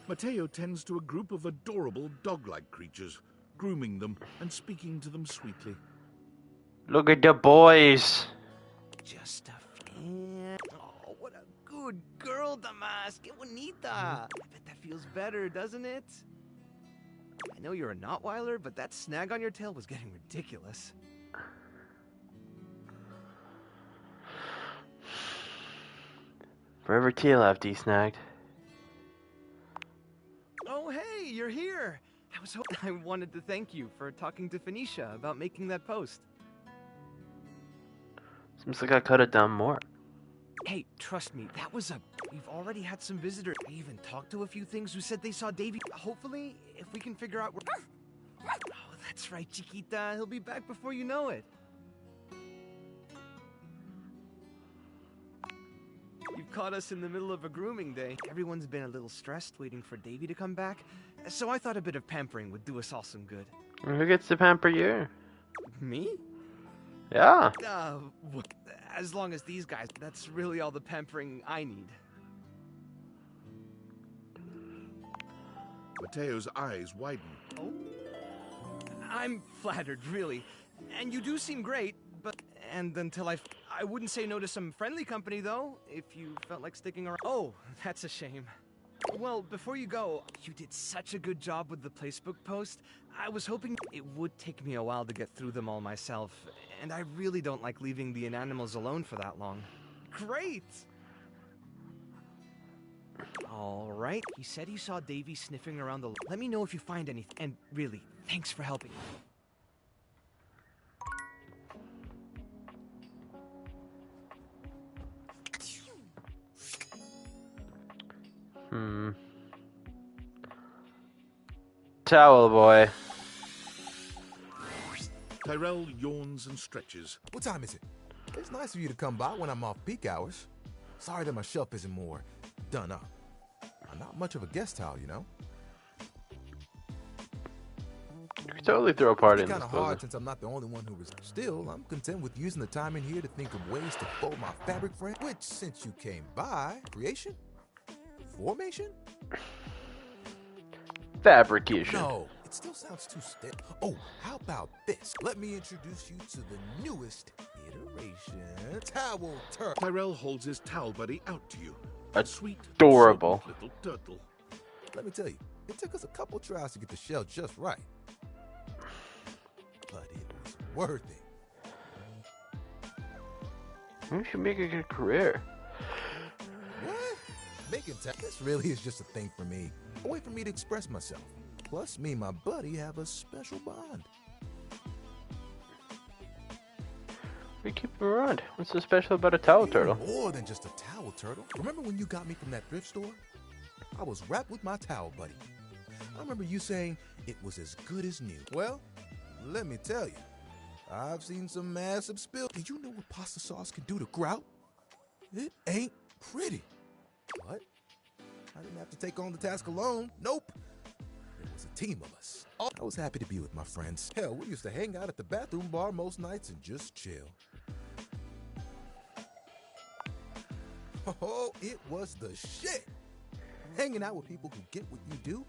Mateo tends to a group of adorable dog-like creatures, grooming them and speaking to them sweetly. Look at the boys. Just a fan. Oh, what a good girl, Damas. Que bonita. I bet that feels better, doesn't it? I know you're a Notweiler, but that snag on your tail was getting ridiculous. Forever tail I've de-snagged. Oh, hey, you're here. I wanted to thank you for talking to Phoenicia about making that post. Seems like I could have done more. Hey, trust me, that was a We've already had some visitors. I even talked to a few things who said they saw Davy. Hopefully, if we can figure out where... Oh, that's right, Chiquita. He'll be back before you know it. You've caught us in the middle of a grooming day. Everyone's been a little stressed waiting for Davy to come back, so I thought a bit of pampering would do us all some good. Who gets to pamper you? Me? Yeah. As long as these guys, that's really all the pampering I need. Mateo's eyes widen. Oh? I'm flattered, really. And you do seem great, but... And until I wouldn't say no to some friendly company, though, if you felt like sticking around. Oh, that's a shame. Well, before you go, you did such a good job with the placebook post. I was hoping it would take me a while to get through them all myself, and I really don't like leaving the inanimals alone for that long. Great! All right, he said he saw Davy sniffing around the... Let me know if you find anything, and really, thanks for helping. Towel boy. Tyrell yawns and stretches. What time is it? It's nice of you to come by when I'm off peak hours. Sorry that my shelf isn't more done up. I'm not much of a guest towel, you know? You could totally throw a party in It's this kind of hard building. since I'm not the only one who was. Still, I'm content with using the time in here to think of ways to fold my fabric frame. Which, since you came by, creation? Formation? Fabrication. No, it still sounds too stiff. Oh, how about this? Let me introduce you to the newest iteration. Towel Turtle. Tyrell holds his towel buddy out to you. Adorable. Little turtle. Let me tell you, it took us a couple tries to get the shell just right. But it was worth it. You should make a good career. What? Making this really is just a thing for me. A way for me to express myself. Plus, me and my buddy have a special bond. We keep him around. What's so special about a towel turtle? More than just a towel turtle. Remember when you got me from that thrift store? I was wrapped with my towel buddy. I remember you saying it was as good as new. Well, let me tell you, I've seen some massive spills. Did you know what pasta sauce can do to grout? It ain't pretty. What? I didn't have to take on the task alone. Nope. It was a team of us. I was happy to be with my friends. Hell, we used to hang out at the bathroom bar most nights and just chill. Oh, it was the shit. Hanging out with people who get what you do.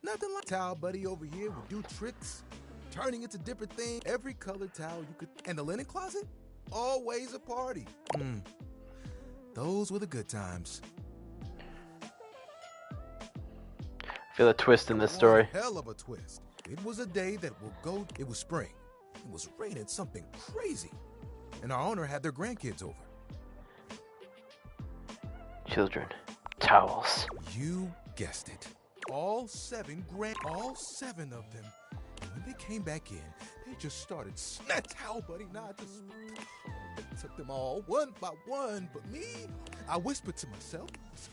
Nothing like towel buddy over here would do tricks, turning into different things. Every colored towel you could. And the linen closet? Always a party. Those were the good times. Feel a twist in this story. Hell of a twist. It was a day that will go. It was spring. It was raining something crazy. And our owner had their grandkids over. Children. Towels. You guessed it. All seven of them. And when they came back in, they just started snatch towel, buddy. They took them all one by one. But me, I whispered to myself,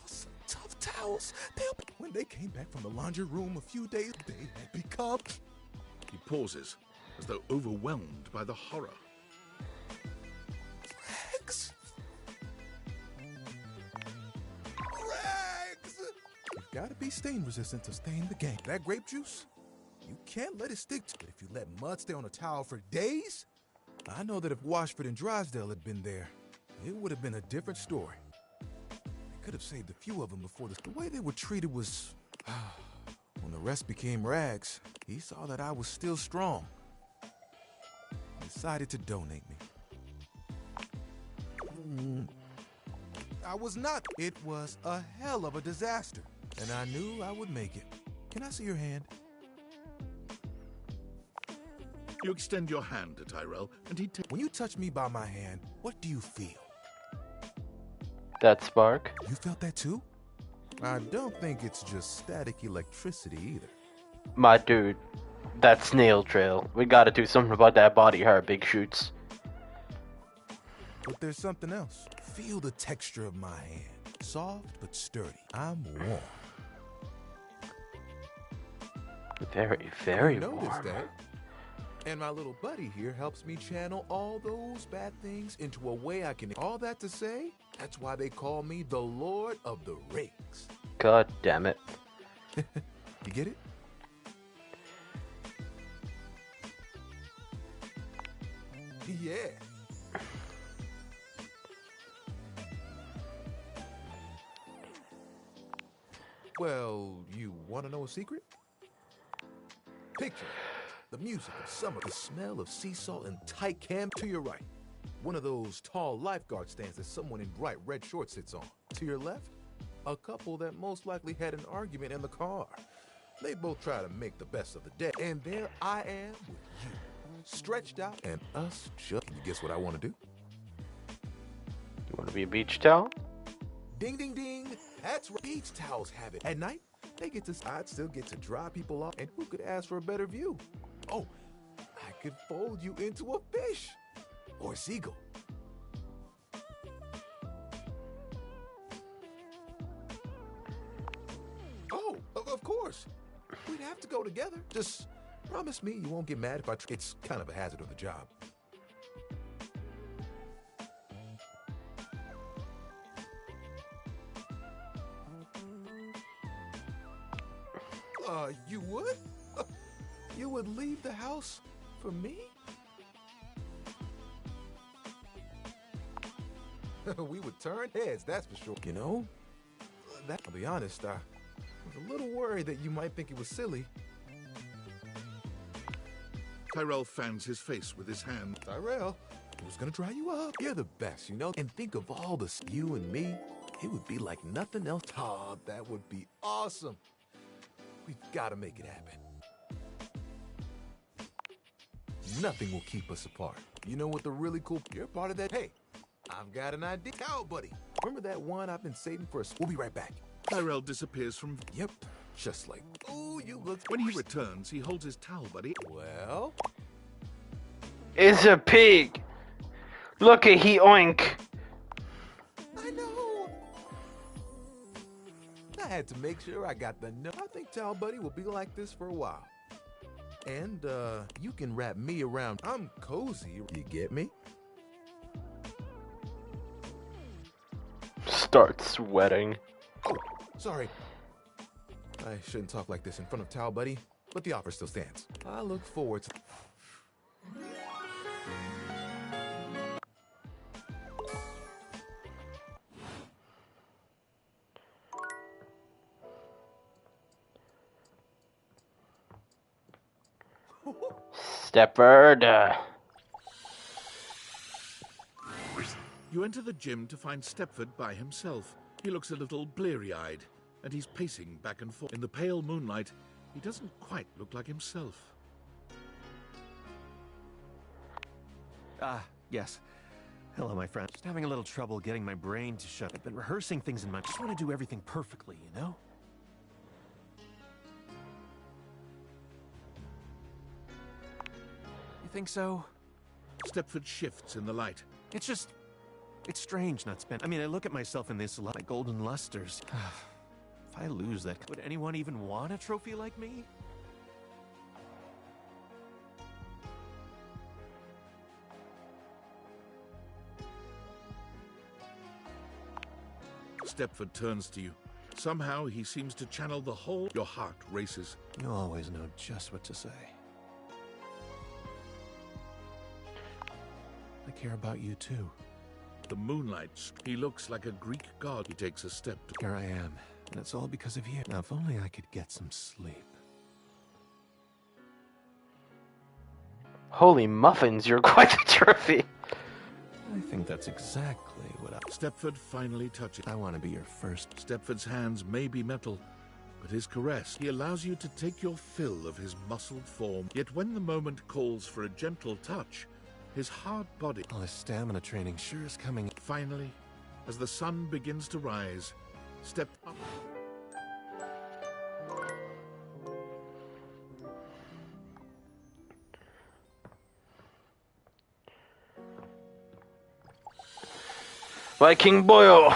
some tough towels. When they came back from the laundry room a few days, they had become. He pauses, as though overwhelmed by the horror. Rags. You've got to be stain resistant to stain the game. That grape juice, you can't let it stick to it. If you let mud stay on a towel for days, I know that if Washford and Drysdale had been there, it would have been a different story. They could have saved a few of them before this. The way they were treated was... When the rest became rags, he saw that I was still strong. He decided to donate me. I was not. It was a hell of a disaster, and I knew I would make it. Can I see your hand? You extend your hand to Tyrell, and he takes... When you touch me by my hand, what do you feel? That spark. You felt that too? I don't think it's just static electricity either. My dude, that snail trail. We gotta do something about that body hair, Big Shoots. But there's something else. Feel the texture of my hand. Soft but sturdy. I'm warm. Very, very You notice warm. that? And my little buddy here helps me channel all those bad things into a way I can. All that to say, that's why they call me the Lord of the Rings. God damn it. You get it? Yeah. Well, you want to know a secret? Picture the music of summer, the smell of sea salt and tight cam to your right. One of those tall lifeguard stands that someone in bright red shorts sits on. To your left, a couple that most likely had an argument in the car. They both try to make the best of the day. And there I am with you, stretched out and us just... You guess what I want to do? You want to be a beach towel? Ding, ding, ding. That's right. Beach towels have it. At night, they get to... I'd still get to dry people off. And who could ask for a better view? Oh, I could fold you into a fish. Or a seagull. Oh, of course. We'd have to go together. Just promise me you won't get mad if I... It's kind of a hazard of the job. You would? You would leave the house for me? We would turn heads, that's for sure. You know, I'll be honest, I was a little worried that you might think it was silly. Tyrell fans his face with his hand. Tyrell, it was gonna dry you up. You're the best, you know? And think of all the you and me. It would be like nothing else. Oh, that would be awesome. We've gotta make it happen. Nothing will keep us apart. You know what the really cool... You're part of that... Hey, I've got an idea. Cow, buddy. Remember that one I've been saving for us? We'll be right back. Tyrell disappears from... Yep, just like... Ooh, you look... When he returns, he holds his towel buddy. Well... It's a pig! Look at he oink! I know! I had to make sure I got the note. I think Towel Buddy will be like this for a while. And, you can wrap me around. I'm cozy. You get me? Start sweating. Oh, sorry. I shouldn't talk like this in front of Towel Buddy, but the offer still stands. I look forward to... Stepford. You enter the gym to find Stepford by himself. He looks a little bleary-eyed, and he's pacing back and forth. In the pale moonlight, he doesn't quite look like himself. Yes. Hello, my friend. Just having a little trouble getting my brain to shut. I've been rehearsing things in my... Just want to do everything perfectly, you know? You think so? Stepford shifts in the light. It's just... It's strange not spend... I mean, I look at myself in this light, my golden lusters. If I lose that, would anyone even want a trophy like me? Stepford turns to you. Somehow, he seems to channel the whole... Your heart races. You always know just what to say. I care about you, too. The moonlight, he looks like a Greek god. He takes a step to... Here I am, and it's all because of you. Now, if only I could get some sleep. Holy muffins, you're quite the trophy. I think that's exactly what I... Stepford finally touches. I want to be your first. Stepford's hands may be metal, but his caress, he allows you to take your fill of his muscled form. Yet when the moment calls for a gentle touch, his hard body... All this stamina training sure is coming. Finally, as the sun begins to rise, step up. Viking Boyle.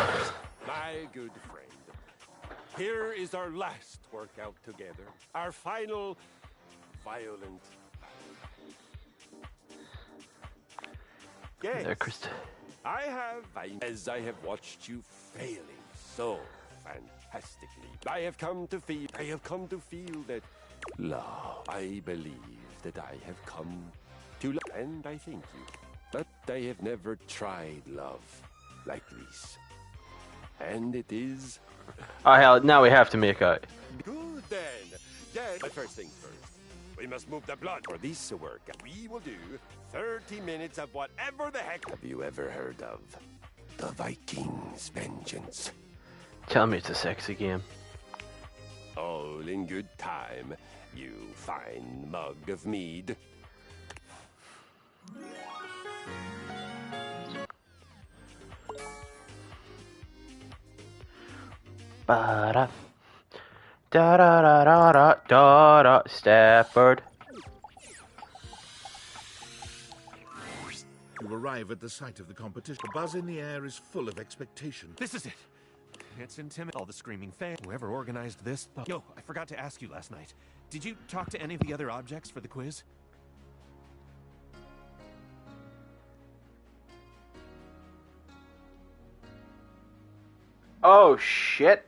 My good Here is our last workout together. Our final violent. Yes. There, Krista. As I have watched you failing so fantastically, I have come to feel that love. I believe that I have come to love, and I thank you. But I have never tried love like this. And it is... Oh hell, now we have to make out. Good then. But first things first. We must move the blood for this to work. We will do 30 minutes of whatever the heck. Have you ever heard of the Vikings' vengeance? Tell me it's a sexy game. All in good time, you fine mug of mead. Ba-da. Da-da-da-da-da-da-da. Stafford. You arrive at the site of the competition. The buzz in the air is full of expectation. This is it. It's intimidating. All the screaming fans. Whoever organized this. Yo, I forgot to ask you last night. Did you talk to any of the other objects for the quiz? Oh shit.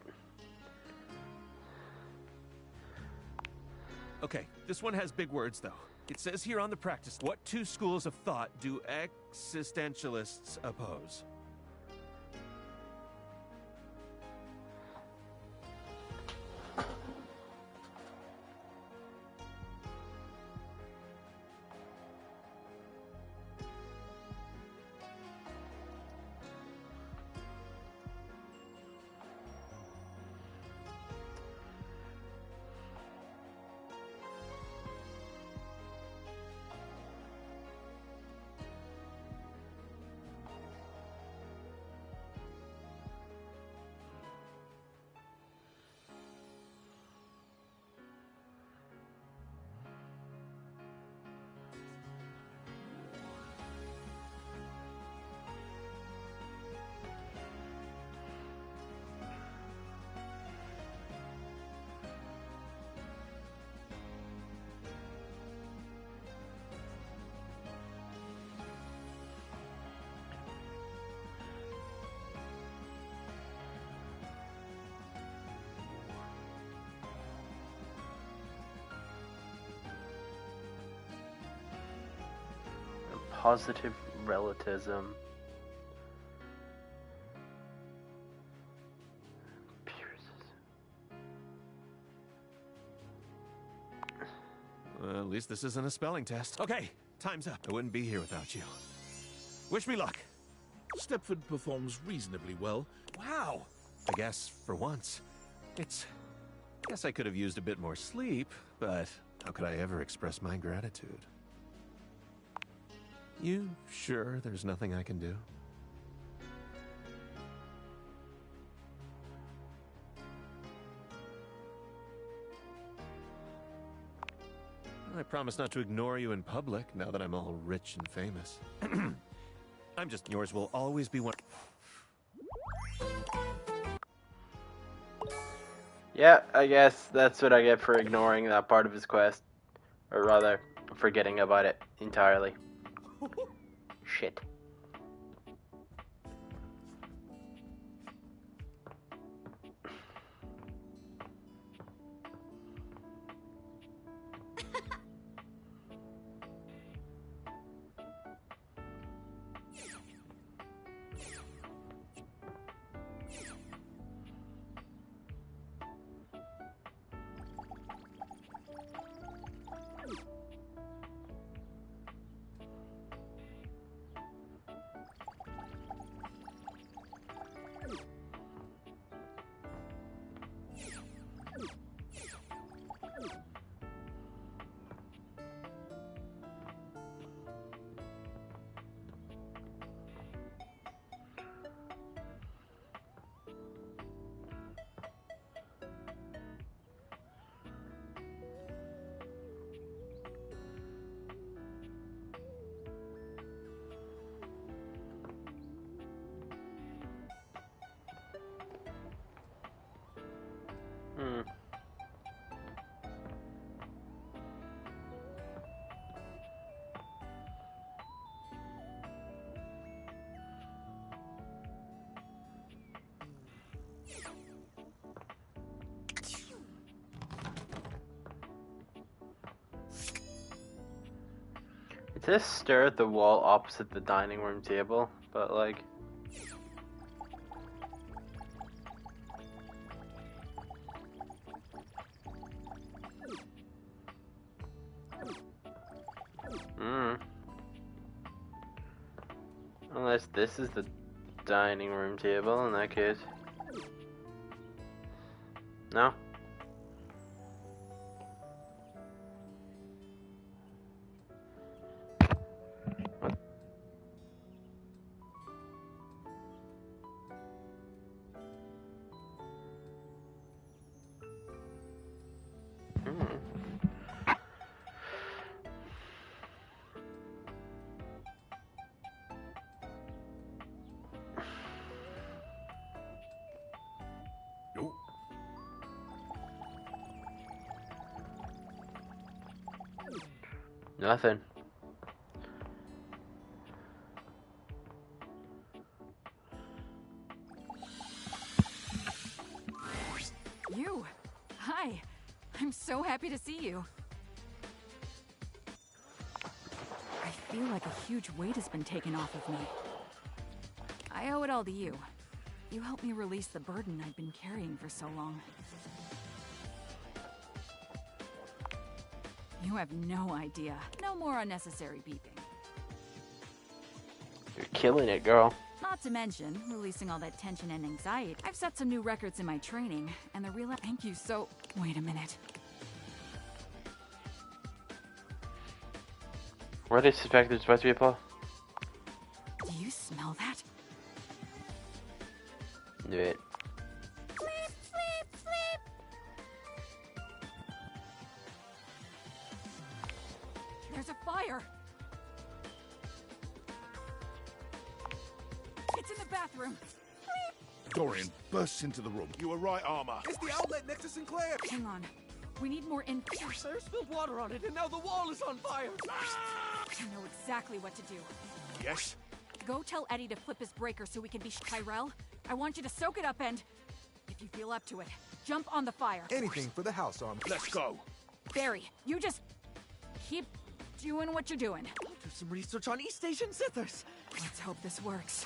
Okay, this one has big words though. It says here on the practice, what two schools of thought do existentialists oppose? Positive relativism. Well, at least this isn't a spelling test. Okay, time's up. I wouldn't be here without you. Wish me luck. Stepford performs reasonably well. Wow. I guess, for once, guess I could have used a bit more sleep, but how could I ever express my gratitude? You sure there's nothing I can do? I promise not to ignore you in public now that I'm all rich and famous. Yours will always be one. Yeah, I guess that's what I get for ignoring that part of his quest. Or rather, forgetting about it entirely. Shit. Hmm. It says stare at the wall opposite the dining room table, but like... Unless this is the dining room table in that case. No? Nothing. You! Hi! I'm so happy to see you. I feel like a huge weight has been taken off of me. I owe it all to you. You helped me release the burden I'd been carrying for so long. You have no idea. No more unnecessary beeping. You're killing it, girl. Not to mention, releasing all that tension and anxiety. I've set some new records in my training, and the real— Thank you so— Wait a minute. Where do you suspect there's supposed to be a paw? Do you smell that? Do it. Sleep, sleep, sleep! There's a fire! It's in the bathroom. Dorian bursts into the room. You were right, Armor. It's the outlet next to Sinclair. Hang on. We need more info. Sir spilled water on it, and now the wall is on fire. I know exactly what to do. Yes? Go tell Eddie to flip his breaker so we can be— Tyrell, I want you to soak it up and, if you feel up to it, jump on the fire. Anything for the house, Armor. Let's go. Barry, you just keep doing what you're doing. I'll do some research on East Asian Sithers. Let's hope this works.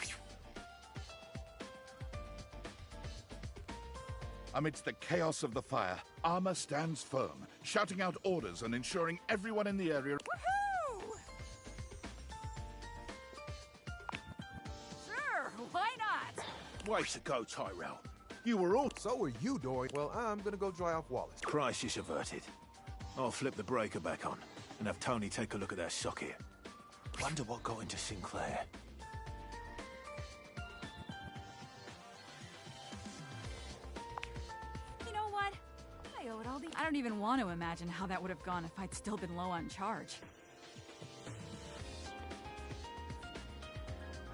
Amidst the chaos of the fire, Armor stands firm, shouting out orders and ensuring everyone in the area... Woohoo! Sure, why not? Way to go, Tyrell. You were all... So were you, Dorian. Well, I'm gonna go dry off Wallace. Crisis averted. I'll flip the breaker back on and have Tony take a look at that socket. Wonder what got into Sinclair. You know what? I owe it all to— I don't even want to imagine how that would have gone if I'd still been low on charge.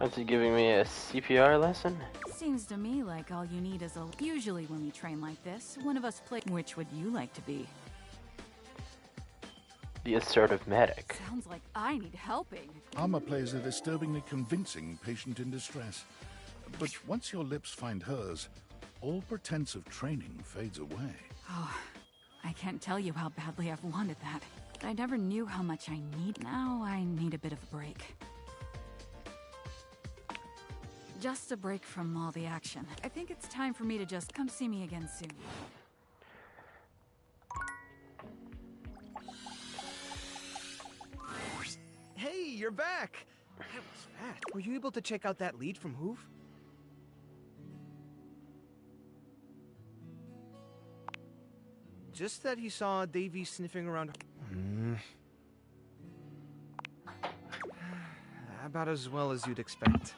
Aren't you giving me a CPR lesson? Seems to me like all you need is a— Usually when we train like this, one of us play— Which would you like to be? The assertive medic. Sounds like I need helping. Armor plays a disturbingly convincing patient in distress. But once your lips find hers, all pretense of training fades away. Oh, I can't tell you how badly I've wanted that. I never knew how much I need. Now I need a bit of a break. Just a break from all the action. I think it's time for me to just— Come see me again soon. Hey, you're back. That was fast. Were you able to check out that lead from Hoof? Just that he saw Davy sniffing around. About as well as you'd expect.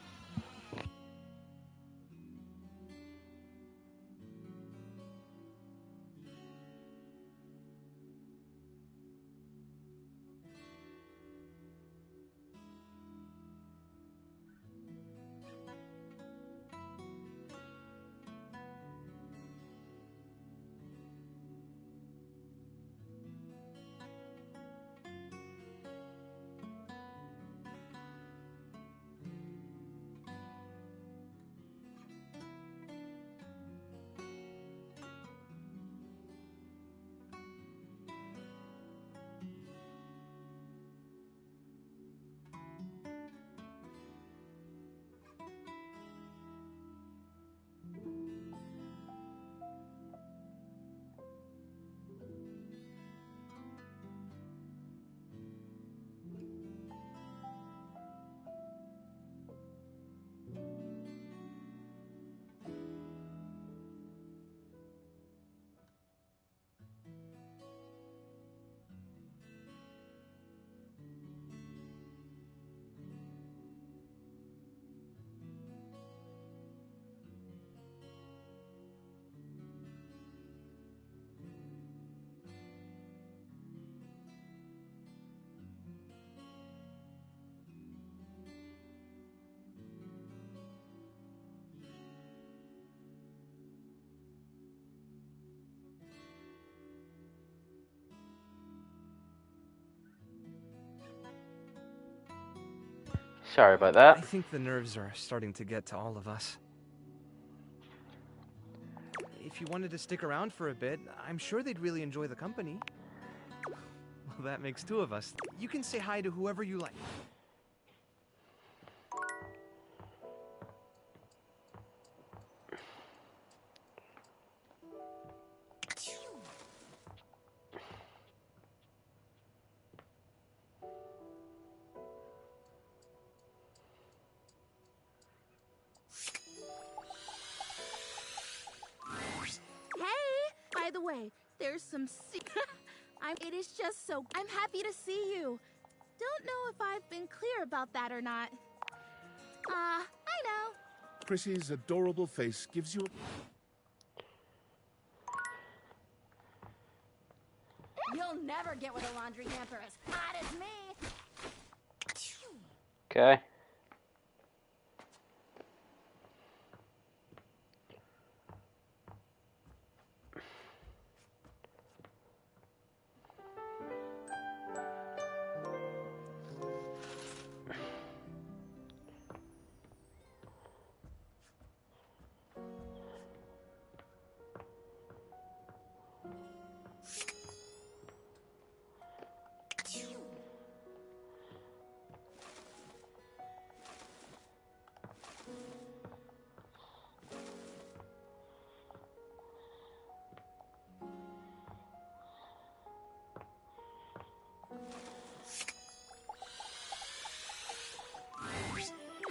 Sorry about that. I think the nerves are starting to get to all of us. If you wanted to stick around for a bit, I'm sure they'd really enjoy the company. Well, that makes two of us. You can say hi to whoever you like. By the way, there's some it is just so I'm happy to see you. Don't know if I've been clear about that or not. I know. Chrissy's adorable face gives you You'll never get with a laundry hamper as hot as me. Okay.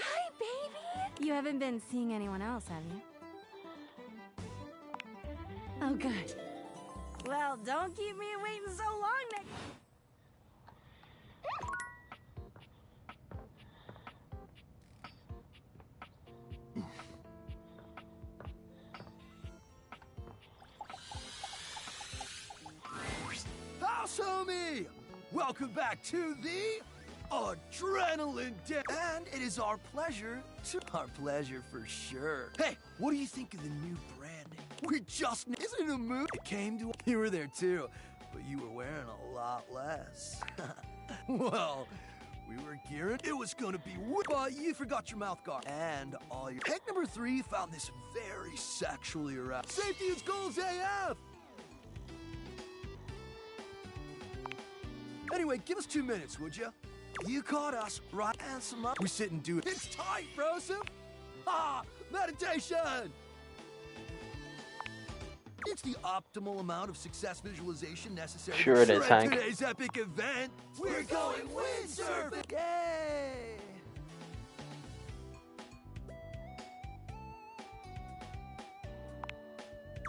Hi, baby. You haven't been seeing anyone else, have you? Oh, good. Well, don't keep me waiting so long next. House homie! Welcome back to the Adrenaline Den, and it is our pleasure for sure. Hey, what do you think of the new branding? We're just isn't it a move? It came to you were there too, but you were wearing a lot less. Well, we were gearing. It was gonna be, but you forgot your mouth guard and all your. Heck number 3 found this very sexually aroused. Safety is goals AF. Anyway, give us 2 minutes, would you? You caught us right and some up. We sit and do it. It's tight, Broseph. Ah, meditation. It's the optimal amount of success visualization necessary Sure to it is, shred Hank. today's epic event. We're going windsurfing. Yay!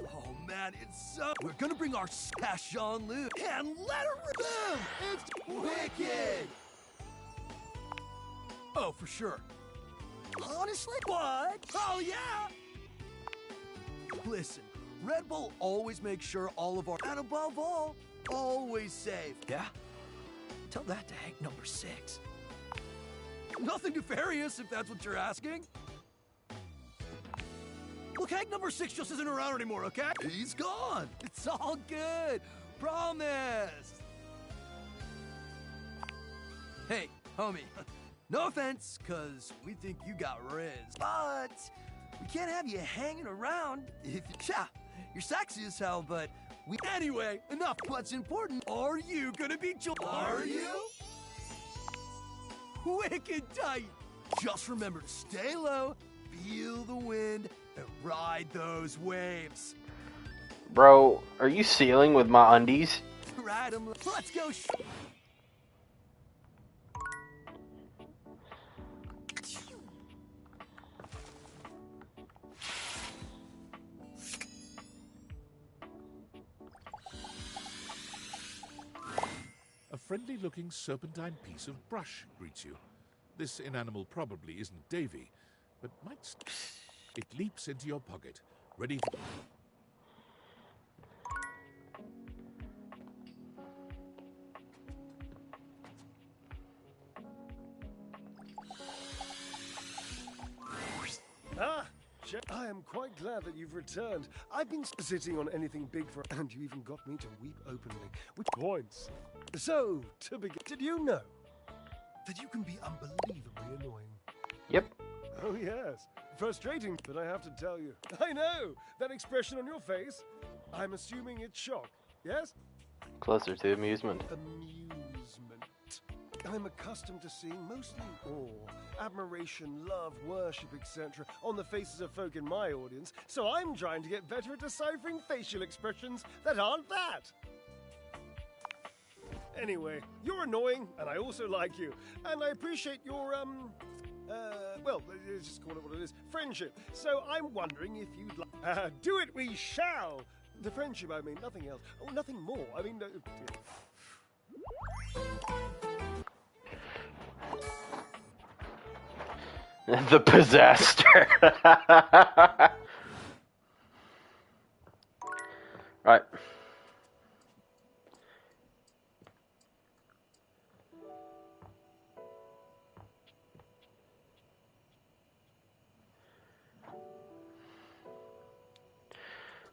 Oh man, it's so. We're gonna bring our cash on loose and let her boom. It's wicked. Oh, for sure. Honestly, what? Oh yeah. Listen, Red Bull always makes sure all of our, and above all, always safe. Yeah? Tell that to Hank number 6. Nothing nefarious, if that's what you're asking. Look, Hank number 6 just isn't around anymore, okay? He's gone. It's all good. Promise. Hey, homie. No offense, because we think you got riz. But we can't have you hanging around if you're sexy as hell, but we. Anyway, enough. What's important? Are you gonna be Are you? Wicked tight. Just remember to stay low, feel the wind, and ride those waves. Bro, are you sealing with my undies? Ride 'em. Let's go. a friendly-looking serpentine piece of brush greets you. This inanimal probably isn't Davy, but might. It leaps into your pocket, ready to. I am quite glad that you've returned. I've been sitting on anything big for, and you even got me to weep openly. Which points? So, to begin, did you know that you can be unbelievably annoying. Yep. Oh, yes. Frustrating, but I have to tell you. I know! That expression on your face. I'm assuming it's shock, yes? Closer to amusement. Amusement. I'm accustomed to seeing mostly awe, admiration, love, worship, etc. on the faces of folk in my audience, so I'm trying to get better at deciphering facial expressions that aren't that. Anyway, you're annoying, and I also like you. And I appreciate your, well, let's just call it what it is, friendship. So I'm wondering if you'd like... do it we shall! The friendship, I mean, nothing else. Oh, nothing more. I mean... The possessed. Right.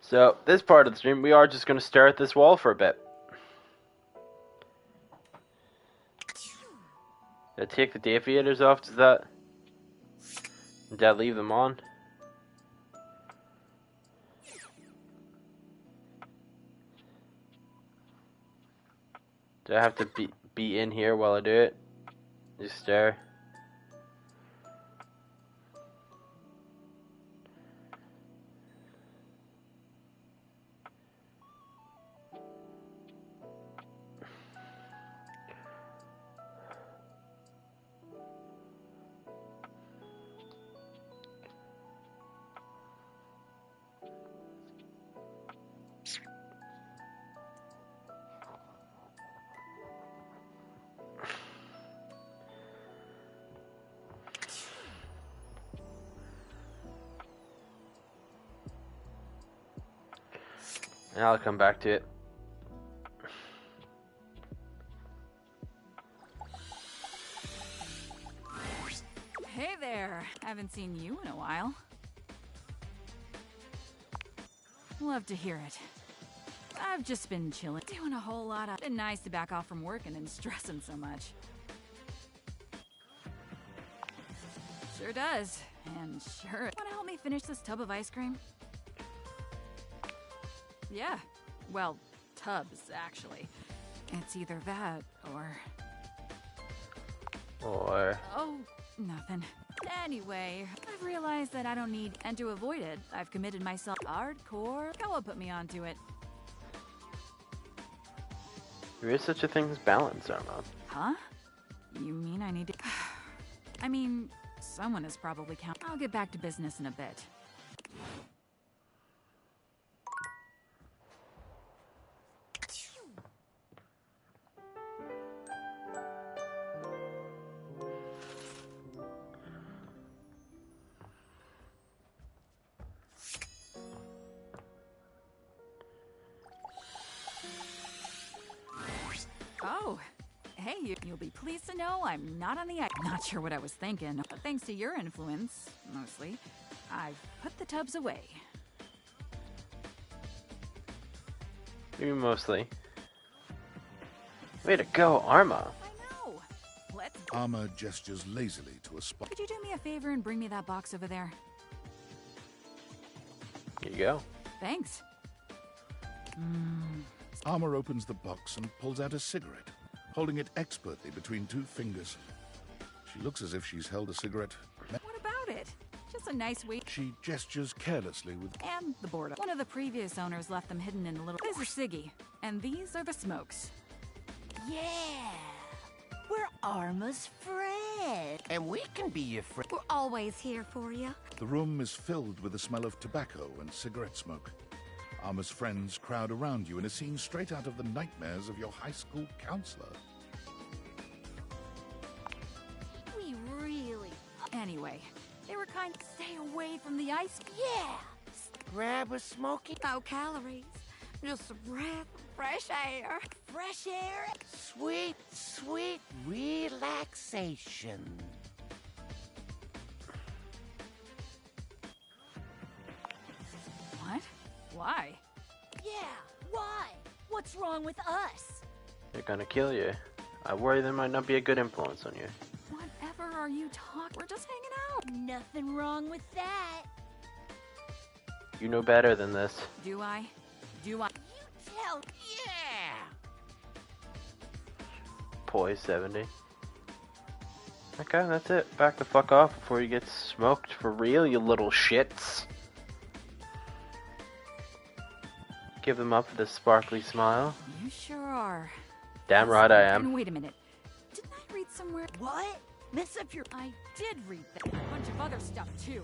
So, this part of the stream, we are just going to stare at this wall for a bit. Did I take the deviators off? Did I leave them on? Do I have to be in here while I do it? Just stare. And I'll come back to it. Hey there. Haven't seen you in a while. Love to hear it. I've just been chilling, doing a whole lot of... Been nice to back off from work and then stressing so much. Sure does. And sure... Wanna help me finish this tub of ice cream? Yeah. Well, tubs, actually. It's either that, or... Oh, nothing. Anyway, I've realized that I don't need... And to avoid it, I've committed myself hardcore. Koa put me onto it. There is such a thing as balance, Arma. Huh? You mean I need to... I mean, someone is probably counting. I'll get back to business in a bit. Oh, hey, you'll be pleased to know I'm not on the ice. Not sure what I was thinking, but thanks to your influence, mostly, I've put the tubs away. Maybe mostly. Way to go, Arma. I know. Let's... Arma gestures lazily to a spot. Could you do me a favor and bring me that box over there? Here you go. Thanks. Arma opens the box and pulls out a cigarette, holding it expertly between two fingers. She looks as if she's held a cigarette. What about it? Just a nice way. She gestures carelessly with... And the boredom. One of the previous owners left them hidden in a little... This is Siggy, and these are the smokes. Yeah, we're Arma's friend. And we can be your friend. We're always here for you. The room is filled with the smell of tobacco and cigarette smoke. Arma's friends crowd around you in a scene straight out of the nightmares of your high school counselor. We really... Anyway, they were kind of... Stay away from the ice. Yeah. Grab a smoky. No calories. Just a breath of fresh air. Fresh air. Sweet, sweet relaxation. What? Why? Yeah, why? What's wrong with us? They're gonna kill you. I worry they might not be a good influence on you. are you talking? We're just hanging out. Nothing wrong with that. You know better than this. Do I? Do I? You tell. Yeah. Poise 70. Okay, that's it. Back the fuck off before you get smoked for real, you little shits. Give them up with a sparkly smile. You sure are. Damn right I am. And wait a minute. Didn't I read somewhere? What? Mess up your... I did read that. A bunch of other stuff, too.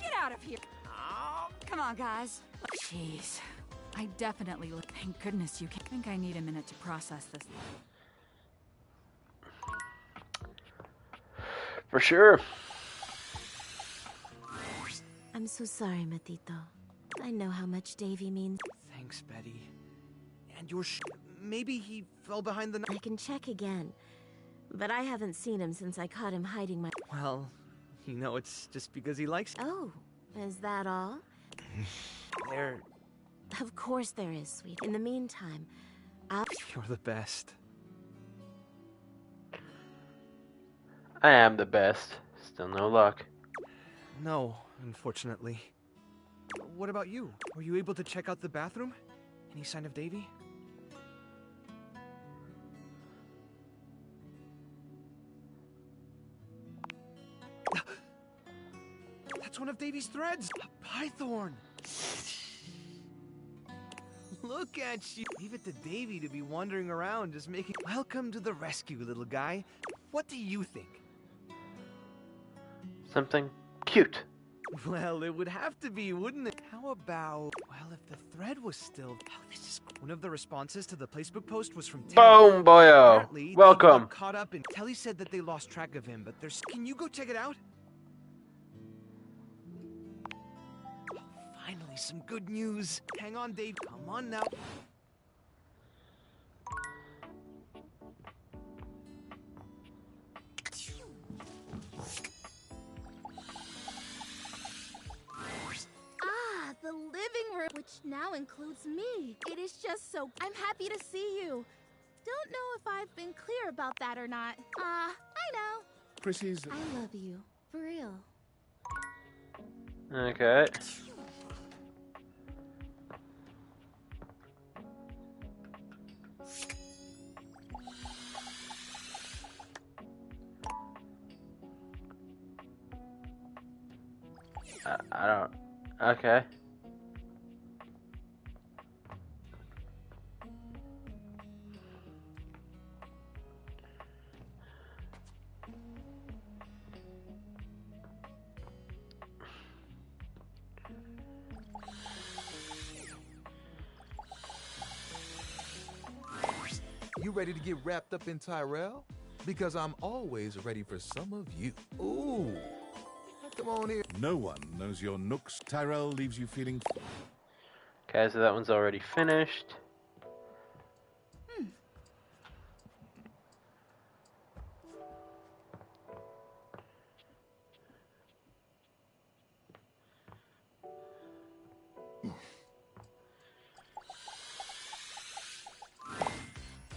Get out of here. Oh, come on, guys. Jeez. I definitely look... Thank goodness you can... I think I need a minute to process this. For sure. I'm so sorry, Matito. I know how much Davy means. Thanks, Betty. And your maybe he fell behind the... I can check again. But I haven't seen him since I caught him hiding my... Well, you know, it's just because he likes... Oh, is that all? There... Of course there is, sweet. In the meantime, I'll... You're the best. I am the best. Still no luck. No, unfortunately. What about you? Were you able to check out the bathroom? Any sign of Davy? That's one of Davy's threads! A python! Look at you! Leave it to Davy to be wandering around, just making... Welcome to the rescue, little guy. What do you think? Something cute. Well, it would have to be, wouldn't it? How about... Well, if the thread was still... Oh, this is... One of the responses to the Facebook post was from Telly. Boom, boyo. Apparently, Welcome. They got caught up in... Telly said that they lost track of him, but there's... Can you go check it out? Oh, finally, some good news. Hang on, Dave. Come on now. The living room, which now includes me. It is just so... I'm happy to see you. Don't know if I've been clear about that or not. I know. Chrissy's... I love you. For real. Okay. I don't... Okay. You ready to get wrapped up in Tyrell? Because I'm always ready for some of you. Ooh. Come on here. No one knows your nooks. Tyrell leaves you feeling... Okay, so that one's already finished.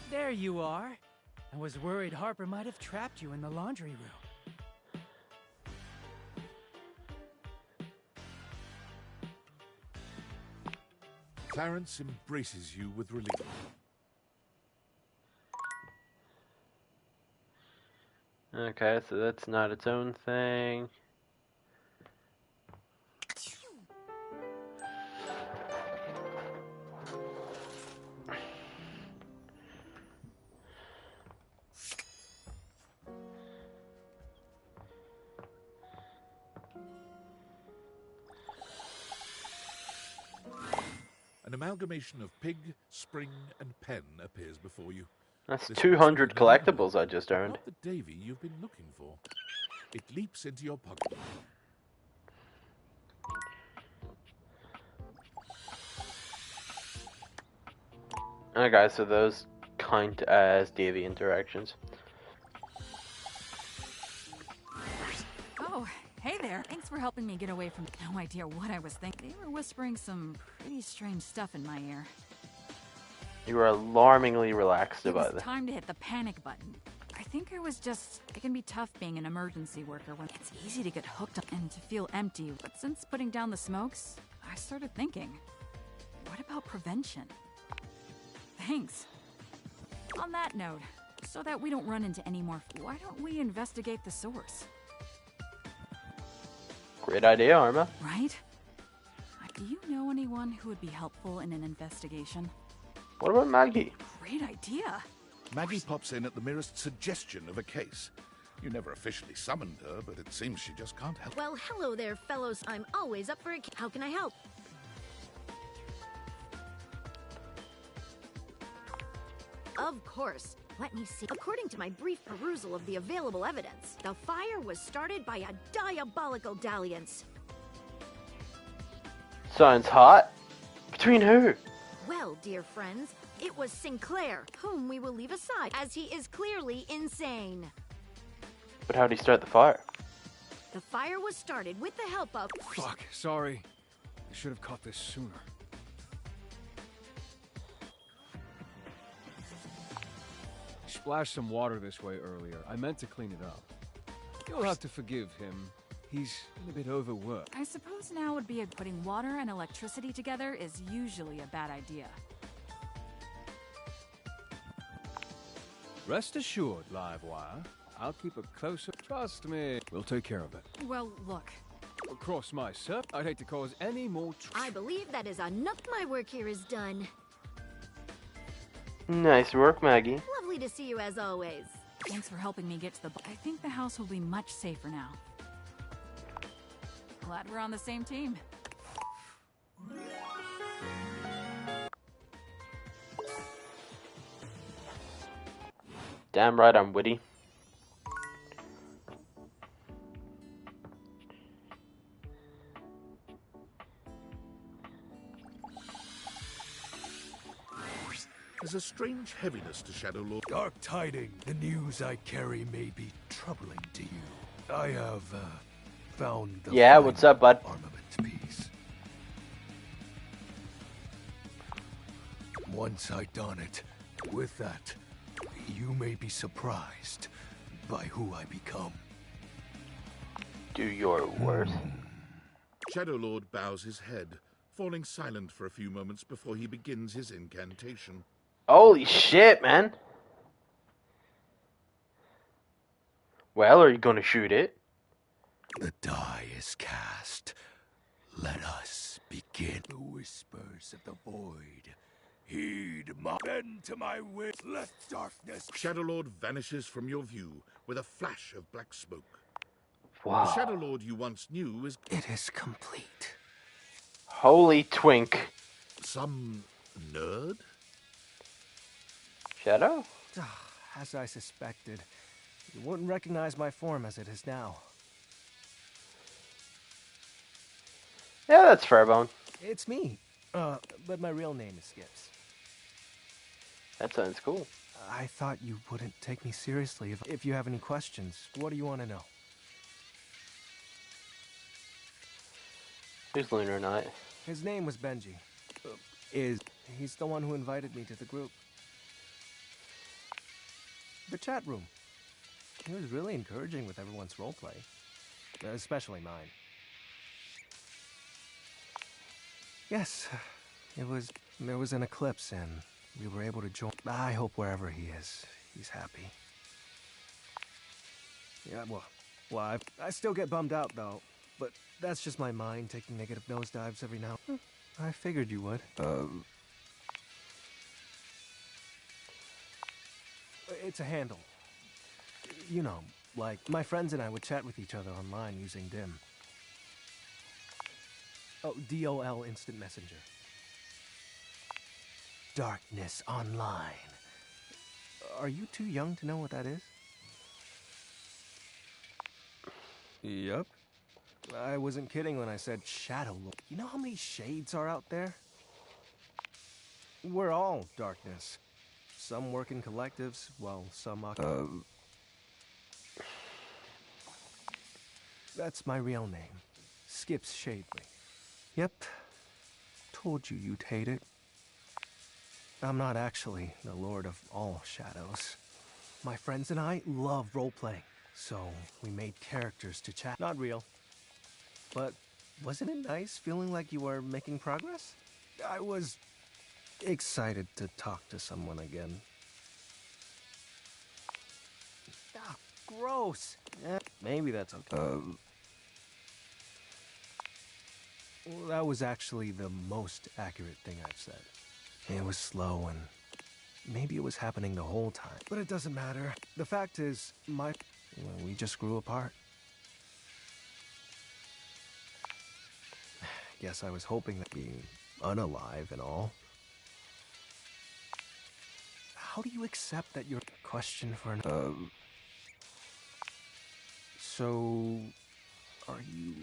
There you are. I was worried Harper might have trapped you in the laundry room. Clarence embraces you with relief. Okay, so that's not its own thing. An amalgamation of pig, spring, and pen appears before you. That's This 200 must be the collectibles I just earned. Not the Davy you've been looking for. It leaps into your pocket. Okay, so those count as Davy interactions. Oh, hey there. Thanks for helping me get away from... No idea what I was thinking. They were whispering some pretty strange stuff in my ear. You were alarmingly relaxed It about was it. time to hit the panic button. I think it can be tough being an emergency worker when it's easy to get hooked up and to feel empty. But since putting down the smokes, I started thinking, what about prevention? Thanks. On that note, so that we don't run into any more, why don't we investigate the source? Great idea, Arma. Right? Do you know anyone who would be helpful in an investigation? What about Maggie? Great idea. Maggie pops in at the merest suggestion of a case. You never officially summoned her, but it seems she just can't help. Well, hello there, fellows. I'm always up for it. How can I help? Of course. Let me see. According to my brief perusal of the available evidence, the fire was started by a diabolical dalliance. Sounds hot. Between who? Well, dear friends, it was Sinclair, whom we will leave aside, as he is clearly insane. But how'd he start the fire? The fire was started with the help of... Fuck, sorry. I should have caught this sooner. Splashed some water this way earlier. I meant to clean it up. You'll have to forgive him. He's a bit overworked. I suppose now would be putting water and electricity together is usually a bad idea. Rest assured, Livewire. I'll keep a closer... Trust me. We'll take care of it. Well, look. Across myself, I'd hate to cause any more... I believe that is enough. My work here is done. Nice work, Maggie. Lovely to see you as always. Thanks for helping me get to the... I think the house will be much safer now. Glad we're on the same team. Damn right I'm witty. There's a strange heaviness to Shadow Lord. Dark tiding. The news I carry may be troubling to you. I have, found the Yeah, what's up, bud? armament piece. Once I don it, with that, you may be surprised by who I become. Do your worst. Shadow Lord bows his head, falling silent for a few moments before he begins his incantation. Holy shit, man. Well, are you gonna shoot it? The die is cast. Let us begin. The whispers of the void. Heed my bend to my will. Let darkness. Shadow Lord vanishes from your view with a flash of black smoke. Wow. The Shadow Lord you once knew is... It is complete. Holy twink. Some nerd? Shadow? As I suspected. You wouldn't recognize my form as it is now. Yeah, that's Fairbone. It's me. But my real name is Skips. That sounds cool. I thought you wouldn't take me seriously if you have any questions. What do you want to know? Who's Lunar Knight? His name was Benji. He's the one who invited me to the group. The chat room. He was really encouraging with everyone's roleplay. Especially mine. Yes, there was an eclipse and we were able to join. I hope wherever he is, he's happy. Yeah, well, I still get bummed out though, but that's just my mind taking negative nosedives every now. I figured you would. It's a handle. You know, like my friends and I would chat with each other online using DIM. Oh, DOL Instant Messenger. Darkness Online. Are you too young to know what that is? Yep. I wasn't kidding when I said shadow. You know how many shades are out there? We're all darkness. Some work in collectives, while some are... That's my real name. Skips Shadley. Yep. Told you you'd hate it. I'm not actually the Lord of all Shadows. My friends and I love role-playing, so we made characters to chat. Not real. But wasn't it nice feeling like you were making progress? I was excited to talk to someone again. Ah, gross. Maybe that's okay. Well, that was actually the most accurate thing I've said. It was slow and maybe it was happening the whole time. But it doesn't matter. The fact is, we just grew apart. Guess I was hoping that being unalive and all. How do you accept that your question for an... So... Are you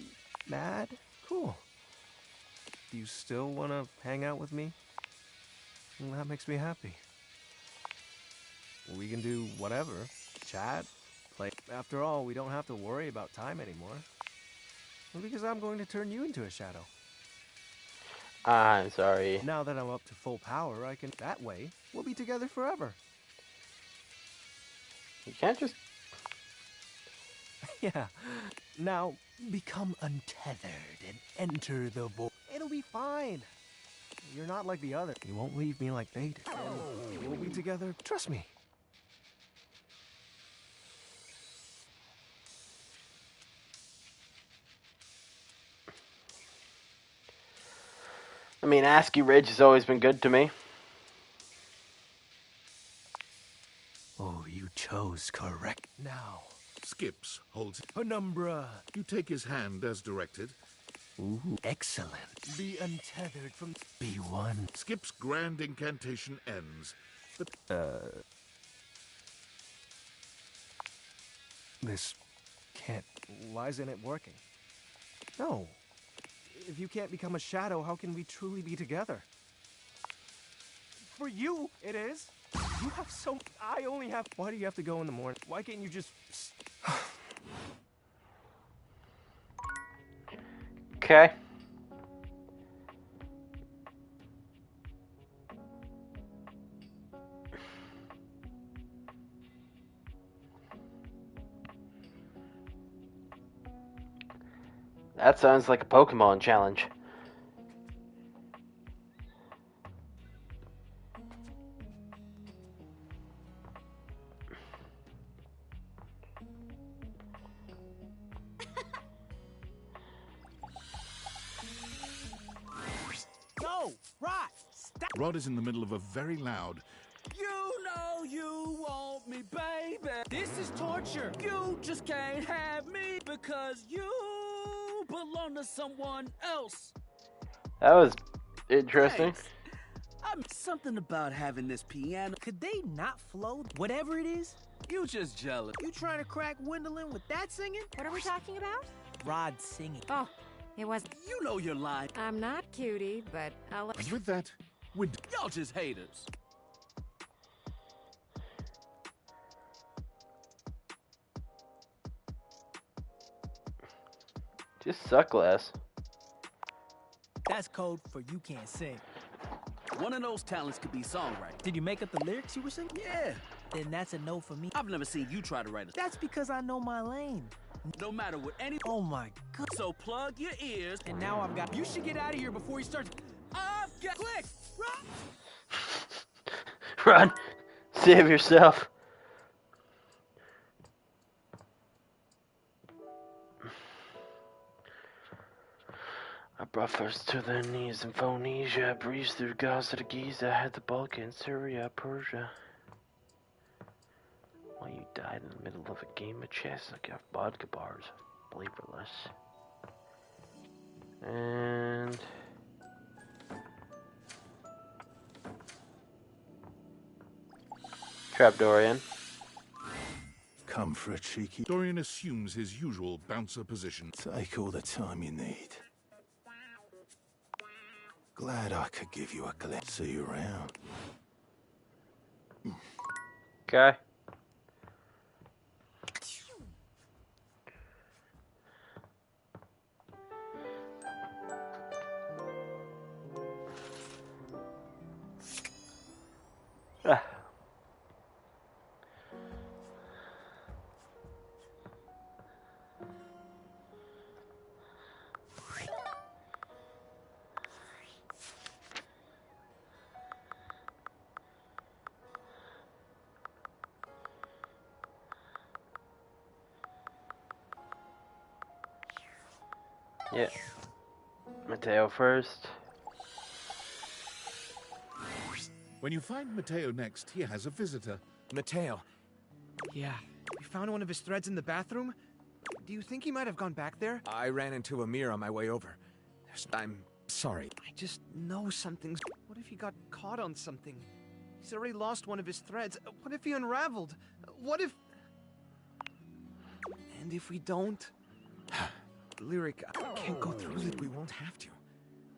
mad? Cool. Do you still want to hang out with me? Well, that makes me happy. We can do whatever. Chat, play. After all, we don't have to worry about time anymore. Well, because I'm going to turn you into a shadow. I'm sorry. Now that I'm up to full power, I can... That way, we'll be together forever. You can't just... Yeah. Now, become untethered and enter the void. It'll be fine. You're not like the other. You won't leave me like they did. And we'll be together. Trust me. I mean, ASCII Ridge has always been good to me. Oh, you chose correct. Now. Skips holds Penumbra. You take his hand as directed. Ooh, excellent. Be untethered from... Be one. Skip's grand incantation ends. This can't... Why isn't it working? No. If you can't become a shadow, how can we truly be together? For you, it is. You have so... I only have... Why do you have to go in the morning? Why can't you just... Okay. That sounds like a Pokemon challenge. Yo, Rod, stop. Rod is in the middle of a very loud... You know you want me, baby. This is torture. You just can't have me because you belong to someone else. That was interesting. Thanks. Something about having this piano. Could they not flow? Whatever it is? You just jealous. You trying to crack Gwendolyn with that singing? What are we talking about? Rod singing. Oh, it was... You know you're lying. I'm not cutie, but I'll... With that, y'all just haters. Just suck less. That's code for you can't sing. One of those talents could be songwriting. Did you make up the lyrics you were singing? Yeah. Then that's a no for me. I've never seen you try to write a... That's because I know my lane. No matter what any... Oh my god. So plug your ears. And now I've got... You should get out of here before he starts... I've got... Click! Run! Run! Save yourself. I brought first to their knees in Phoenicia, breezed through Gaza to Giza, had the Balkans, Syria, Persia. While you died in the middle of a game of chess, I got vodka bars, flavorless. And... Trap Dorian. Come for a cheeky... Dorian assumes his usual bouncer position. Take all the time you need. Glad I could give you a glimpse. See you around. Okay. Yeah. Mateo first. When you find Mateo next, he has a visitor. Mateo. Yeah, we found one of his threads in the bathroom. Do you think he might have gone back there? I ran into a mirror on my way over. I'm sorry. I just know something's... What if he got caught on something? He's already lost one of his threads. What if he unraveled? What if... And if we don't? Lyric, I can't go through it. We won't have to.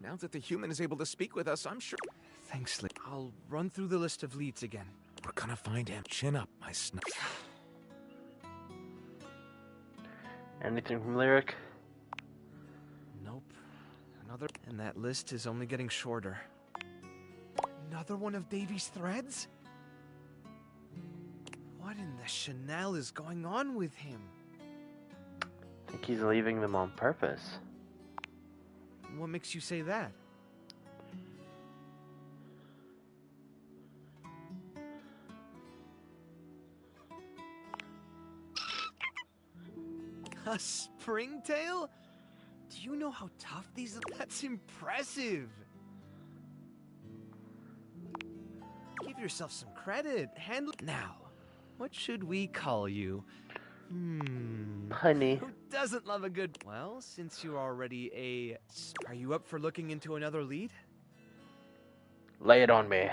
Now that the human is able to speak with us, I'm sure... Thanks, Lyric. I'll run through the list of leads again. We're gonna find him. Chin up, my snuff. Anything from Lyric? Nope. Another... And that list is only getting shorter. Another one of Davy's threads? What in the Chanel is going on with him? I think he's leaving them on purpose. What makes you say that? A springtail? Do you know how tough these are? That's impressive. Give yourself some credit. Now, what should we call you? Honey. Who doesn't love a good... Well, since you're already a... Are you up for looking into another lead? Lay it on me.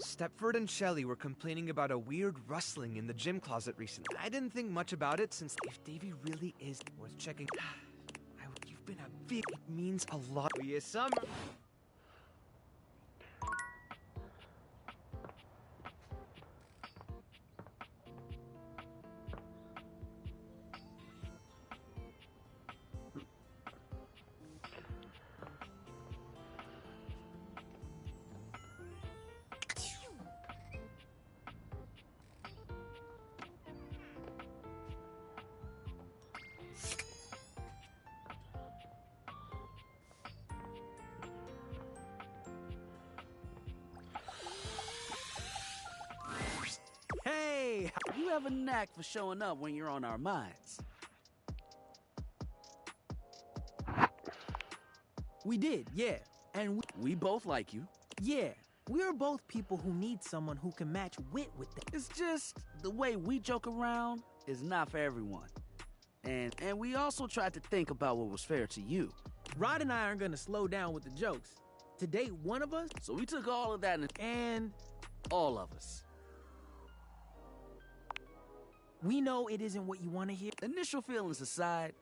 Stepford and Shelley were complaining about a weird rustling in the gym closet recently. I didn't think much about it since if Davy really is worth checking... You've been a big... It means a lot. Yes, summer. Hey, you have a knack for showing up when you're on our minds. We did, yeah. And we both like you. Yeah, we are both people who need someone who can match wit with them. It's just the way we joke around is not for everyone. And we also tried to think about what was fair to you. Rod and I aren't gonna slow down with the jokes. To date, one of us. So we took all of that and all of us. We know it isn't what you want to hear. Initial feelings aside,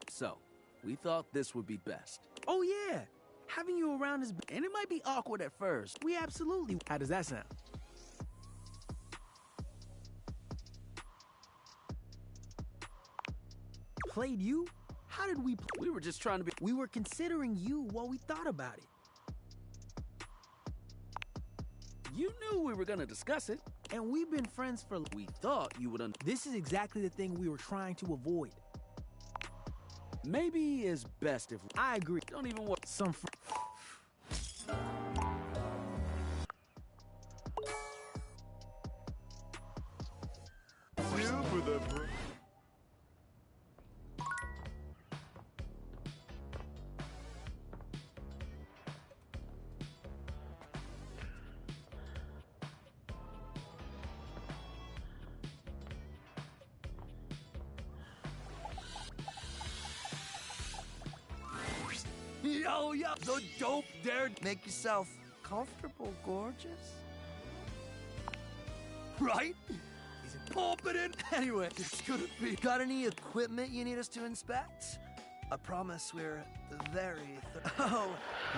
so we thought this would be best. Oh yeah, having you around is... And it might be awkward at first. We absolutely... How does that sound? Played you? How did we... We were just trying to be... We were considering you while we thought about it. You knew we were gonna discuss it. And we've been friends for... We thought you would... This is exactly the thing we were trying to avoid. Maybe it's best if... I agree. Don't even want... Some... Yo, the dope there. Make yourself comfortable, gorgeous. Right? Is it pumping in? Anyway, it's gonna be. Got any equipment you need us to inspect? I promise we're very. Oh,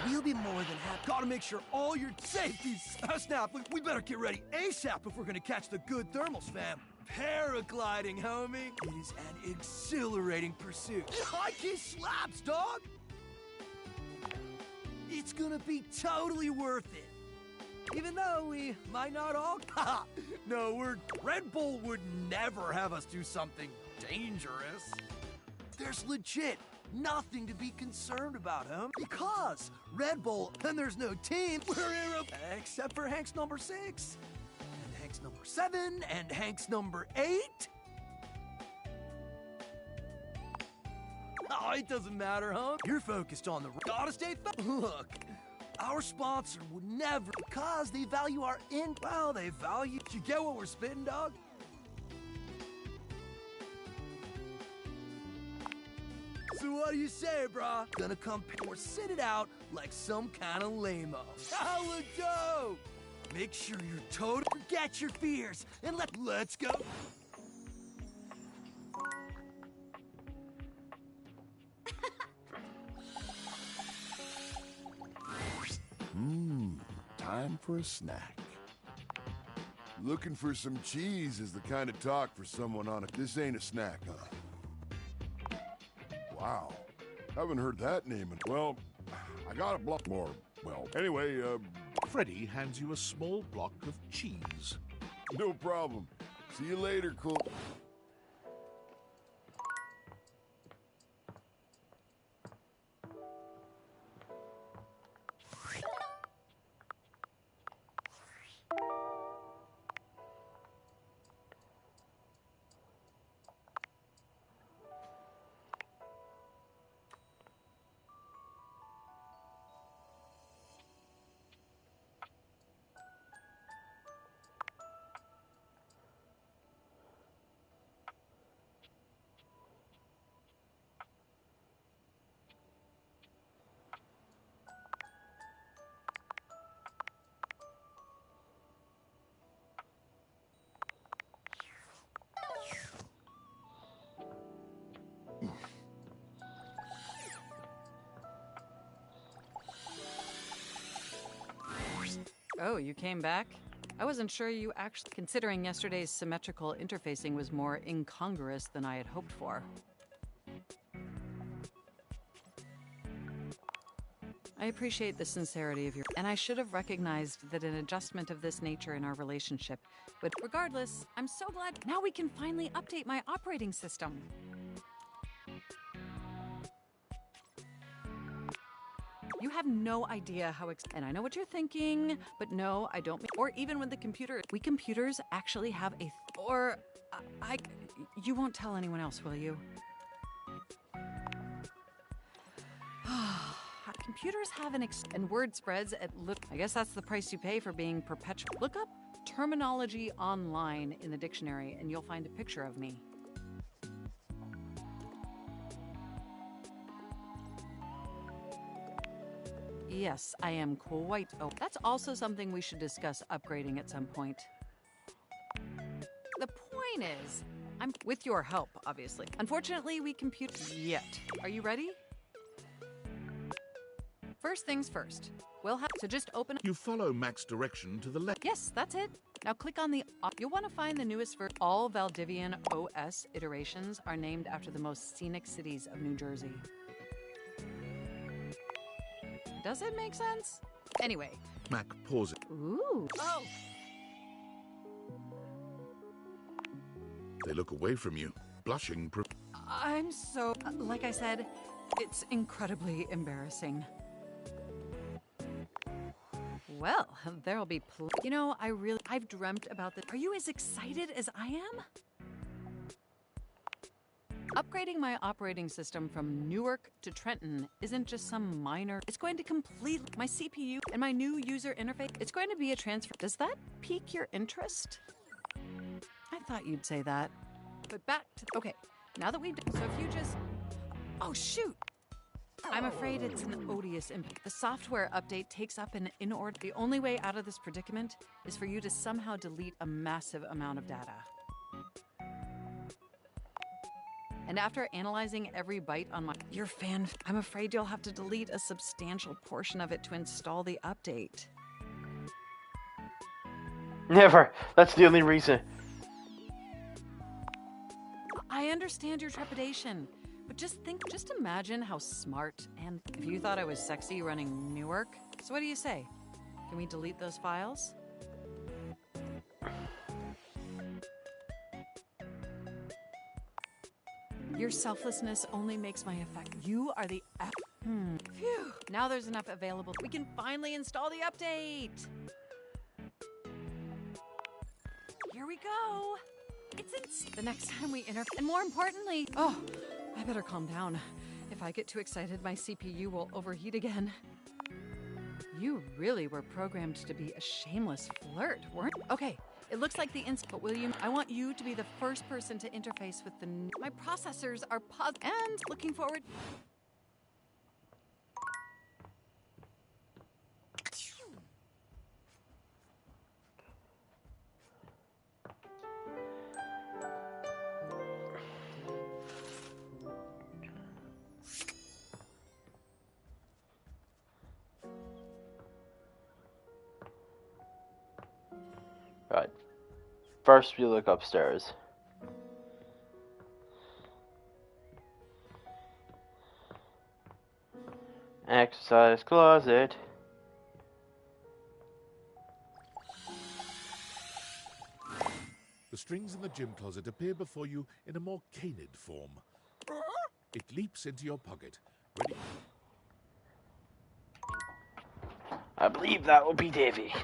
we'll be more than happy. Gotta make sure all your safety's. Snap, we better get ready ASAP if we're gonna catch the good thermals, fam. Paragliding, homie. It is an exhilarating pursuit. High key slaps, dog. It's gonna be totally worth it. Even though we might not all... No, Red Bull would never have us do something dangerous. There's legit nothing to be concerned about, huh? Because Red Bull, and there's no team, we're except for Hank's number 6, and Hank's number 7, and Hank's number 8. Oh, it doesn't matter, huh? You're focused on the... Gotta stay Look, our sponsor would never... Because they value our Well, they value... You get what we're spitting, dog? So what do you say, brah? Gonna come or sit it out like some kind of lame-o. Hella dope! Make sure you're total... Forget your fears, and let's go! Time for a snack. Looking for some cheese is the kind of talk for someone on it. This ain't a snack, huh? Wow. Haven't heard that name in... Well, I got a block more. Well, anyway, Freddy hands you a small block of cheese. No problem. See you later, cool. Oh, you came back? I wasn't sure you actually... Considering yesterday's symmetrical interfacing was more incongruous than I had hoped for. I appreciate the sincerity of your... And I should have recognized that an adjustment of this nature in our relationship. But regardless, I'm so glad... Now we can finally update my operating system. You have no idea how and I know what you're thinking, but no, I don't or even with the computer. We computers actually have a you won't tell anyone else, will you? Computers have and word spreads at I guess that's the price you pay for being perpetual. Look up terminology online in the dictionary and you'll find a picture of me. Yes, I am quite... Oh, that's also something we should discuss upgrading at some point. The point is, I'm with your help, obviously. Unfortunately, we compute yet. Are you ready? First things first. We'll have to just open... You follow Mac's direction to the left. Yes, that's it. Now click on the... You'll want to find the newest version. All Valdivian OS iterations are named after the most scenic cities of New Jersey. Does it make sense? Anyway. Mac pauses. Ooh. Oh. They look away from you, blushing. I'm so... like I said, it's incredibly embarrassing. Well, there'll be you know, I've dreamt about this. Are you as excited as I am? Upgrading my operating system from Newark to Trenton isn't just some minor... It's going to complete my CPU and my new user interface. It's going to be a transfer. Does that pique your interest? I thought you'd say that. But back to... Okay, now that we've... So if you just... Oh, shoot! I'm afraid it's an odious impact. The software update takes up an in-order... The only way out of this predicament is for you to somehow delete a massive amount of data. And after analyzing every byte on your fan, I'm afraid you'll have to delete a substantial portion of it to install the update. Never. That's the only reason. I understand your trepidation, but just imagine how smart and if you thought I was sexy running Newark. So what do you say? Can we delete those files? Your selflessness only makes my effect. You are the Phew. Now there's enough available. We can finally install the update. Here we go. It's the next time we and more importantly, oh, I better calm down. If I get too excited, my CPU will overheat again. You really were programmed to be a shameless flirt, weren't you? Okay, it looks like the but William, I want you to be the first person to interface with the my processors are and looking forward. Right. First, we look upstairs. Exercise closet. The strings in the gym closet appear before you in a more canid form. It leaps into your pocket, ready. I believe that will be Davy.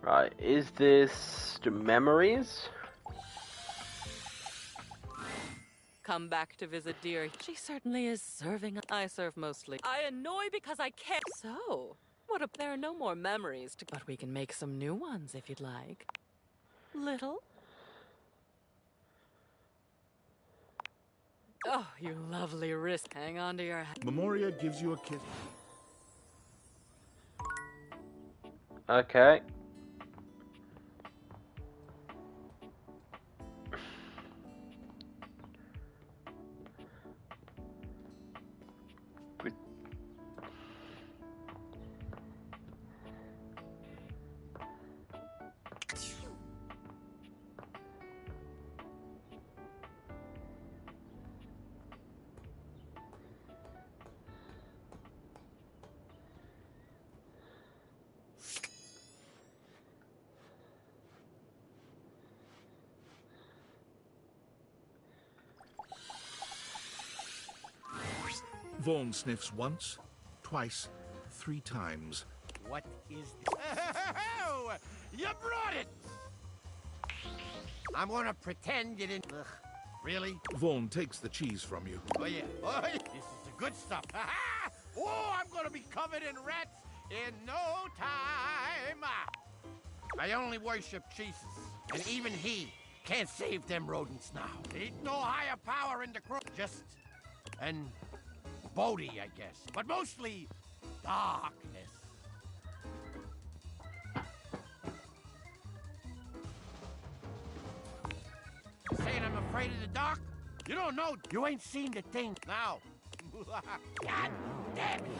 Right, is this the memories? Come back to visit dear. She certainly is serving. I serve mostly. I annoy because I can't. So, what if there are no more memories to... But we can make some new ones if you'd like. Little? Oh, you lovely wrist. Hang on to your... Memoria gives you a kiss. Okay. Vaughn sniffs once, twice, 3 times. What is this? Oh, you brought it! I'm gonna pretend you didn't... Ugh, really? Vaughn takes the cheese from you. Oh, yeah. Oh, this is the good stuff. Oh, I'm gonna be covered in rats in no time. I only worship Jesus, and even he can't save them rodents now. Ain't no higher power in the crook. Just an Bodhi, I guess, but mostly darkness. Saying I'm afraid of the dark? You don't know. You ain't seen the thing now. God damn it.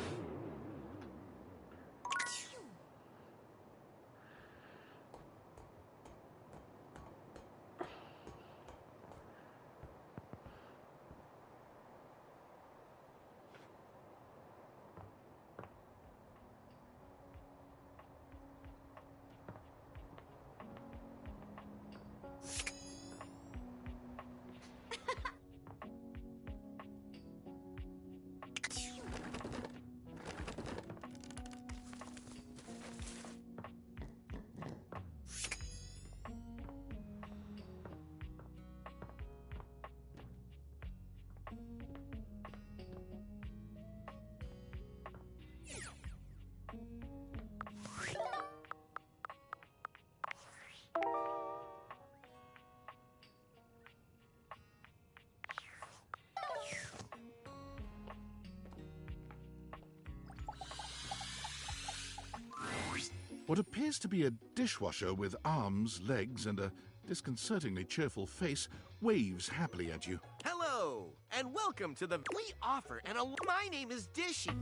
What appears to be a dishwasher with arms, legs, and a disconcertingly cheerful face waves happily at you. Hello, and welcome to the... We offer My name is Dishy.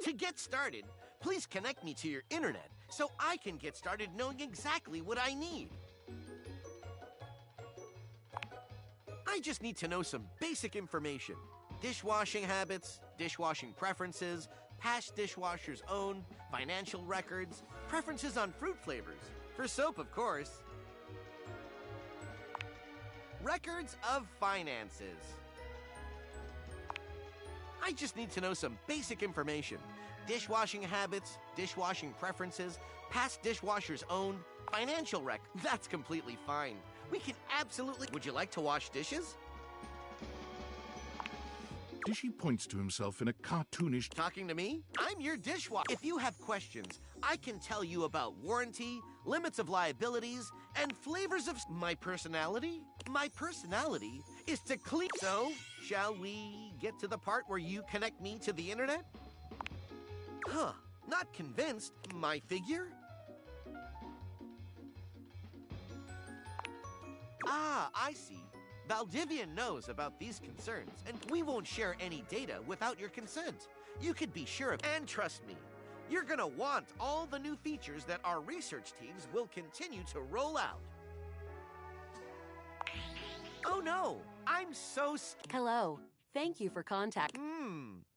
To get started, please connect me to your internet so I can get started knowing exactly what I need. I just need to know some basic information. Dishwashing habits, dishwashing preferences, past dishwashers owned, financial records, preferences on fruit flavors. For soap, of course. Records of finances. I just need to know some basic information. Dishwashing habits, dishwashing preferences, past dishwashers owned, financial rec. That's completely fine. We can absolutely... Would you like to wash dishes? Dishy points to himself in a cartoonish... Talking to me? I'm your dishwasher. If you have questions, I can tell you about warranty, limits of liabilities, and flavors of... My personality? My personality is to clean... So, shall we get to the part where you connect me to the internet? Huh, not convinced. My figure? Ah, I see. Valdivian knows about these concerns, and we won't share any data without your consent. You could be sure of... And trust me, you're gonna want all the new features that our research teams will continue to roll out. Oh no, I'm so... Hello. Thank you for contact.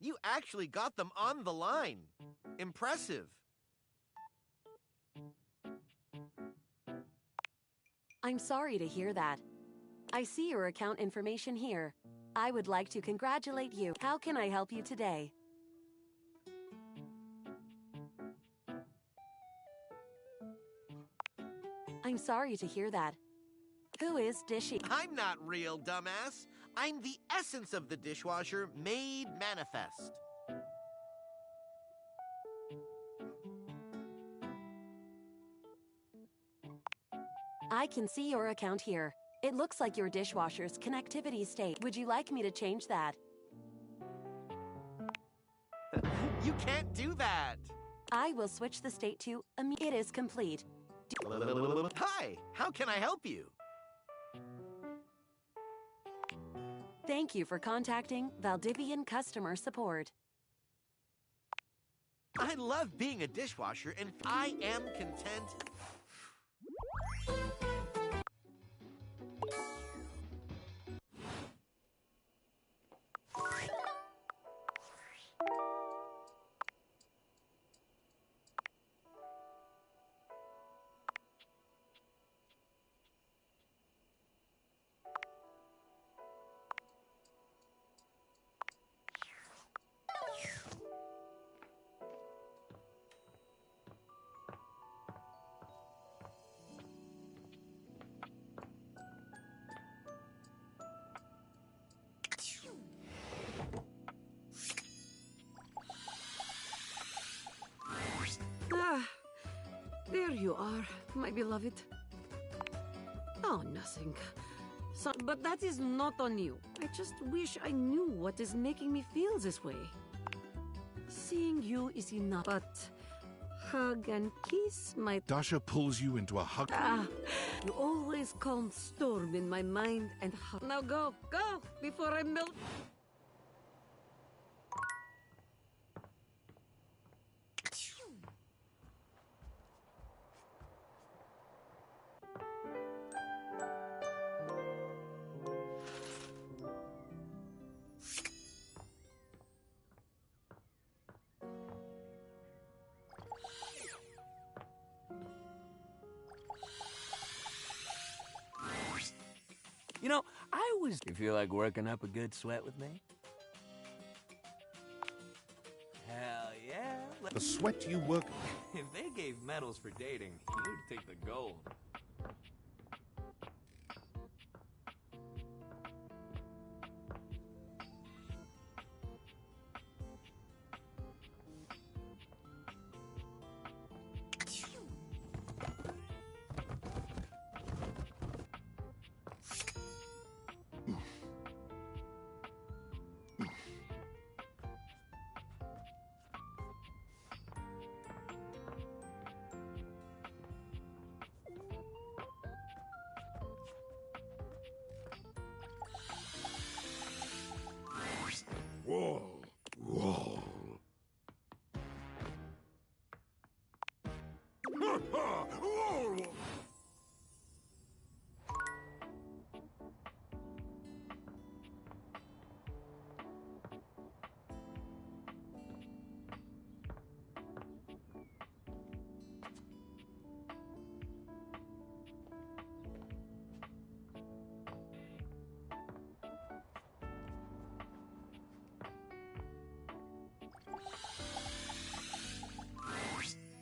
You actually got them on the line. Impressive. I'm sorry to hear that. I see your account information here. I would like to congratulate you. How can I help you today? I'm sorry to hear that. Who is Dishy? I'm not real, dumbass. I'm the essence of the dishwasher made manifest. I can see your account here. It looks like your dishwasher's connectivity state. Would you like me to change that? You can't do that. I will switch the state to it is complete. Hi, how can I help you? Thank you for contacting Valdivian Customer Support. I love being a dishwasher, and I am content. There you are, my beloved. Oh, nothing. But that is not on you. I just wish I knew what is making me feel this way. Seeing you is enough, but hug and kiss my... Dasha pulls you into a hug. You always calm storm in my mind and heart. Now go, before I melt... You know, You feel like working up a good sweat with me? Hell yeah. The sweat you work... If they gave medals for dating, you'd take the gold.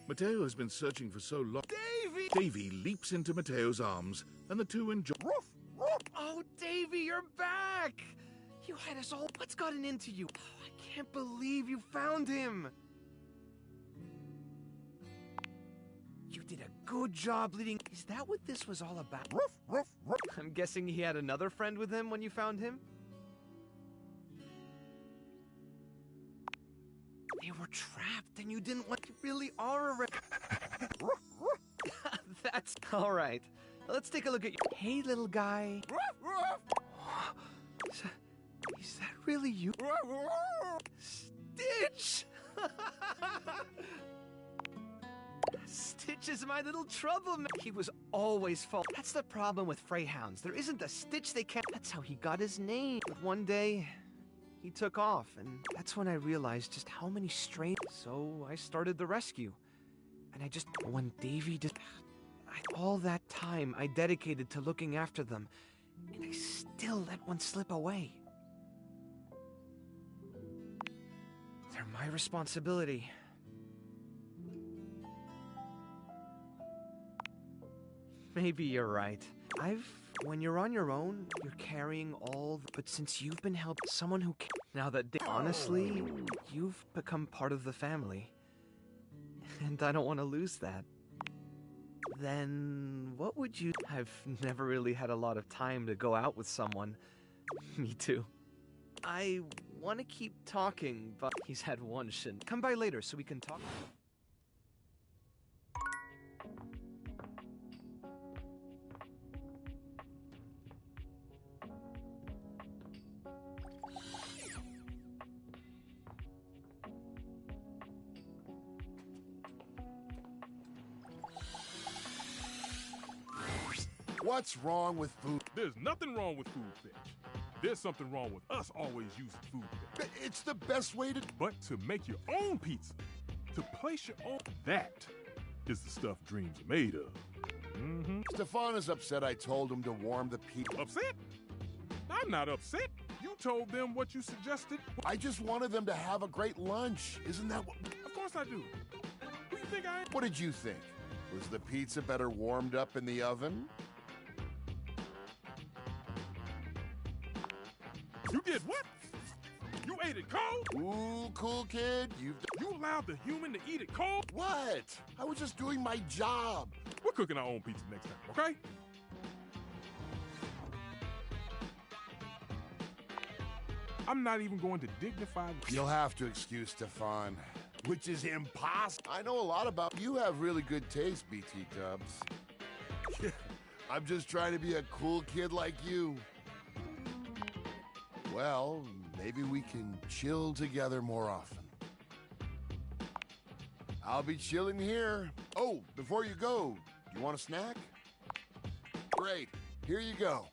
Mateo has been searching for so long. Davy! Davy leaps into Mateo's arms, and the two enjoy. Oh, Davy, you're back! You had us all. What's gotten into you? Oh, I can't believe you found him. You did a good job leading. Is that what this was all about? I'm guessing he had another friend with him when you found him? They were trapped and you didn't want. You really are a. That's all right. Let's take a look at you. Hey, little guy. Is that really you? Stitch! Stitch is my little troublemaker. He was always fault. That's the problem with Freyhounds. There isn't a Stitch they can't. That's how he got his name. But one day, he took off, and that's when I realized just how many strains. So I started the rescue. And I just. When Davy did. All that time I dedicated to looking after them, and I still let one slip away. They're my responsibility. Maybe you're right. When you're on your own, you're carrying all but since you've been helping someone who now that honestly, you've become part of the family. And I don't want to lose that. Then what would you... I've never really had a lot of time to go out with someone. Me too. I want to keep talking, but he's had one shin. Come by later so we can talk. What's wrong with food? There's nothing wrong with food fetch. There's something wrong with us always using food fetch. It's the best way to... But to make your own pizza, to place your own... That is the stuff dreams are made of. Mm-hmm. Stefan is upset I told him to warm the pizza. Upset? I'm not upset. You told them what you suggested. I just wanted them to have a great lunch. Isn't that what... Of course I do. Who you think I am? What did you think? Was the pizza better warmed up in the oven? You did what? You ate it cold? Ooh, cool kid. You allowed the human to eat it cold? What? I was just doing my job. We're cooking our own pizza next time, okay? I'm not even going to dignify... You'll have to excuse Stefan, which is impossible. I know a lot about... You have really good taste, BT Dubs. I'm just trying to be a cool kid like you. Well, maybe we can chill together more often. I'll be chilling here. Oh, before you go, do you want a snack? Great, here you go.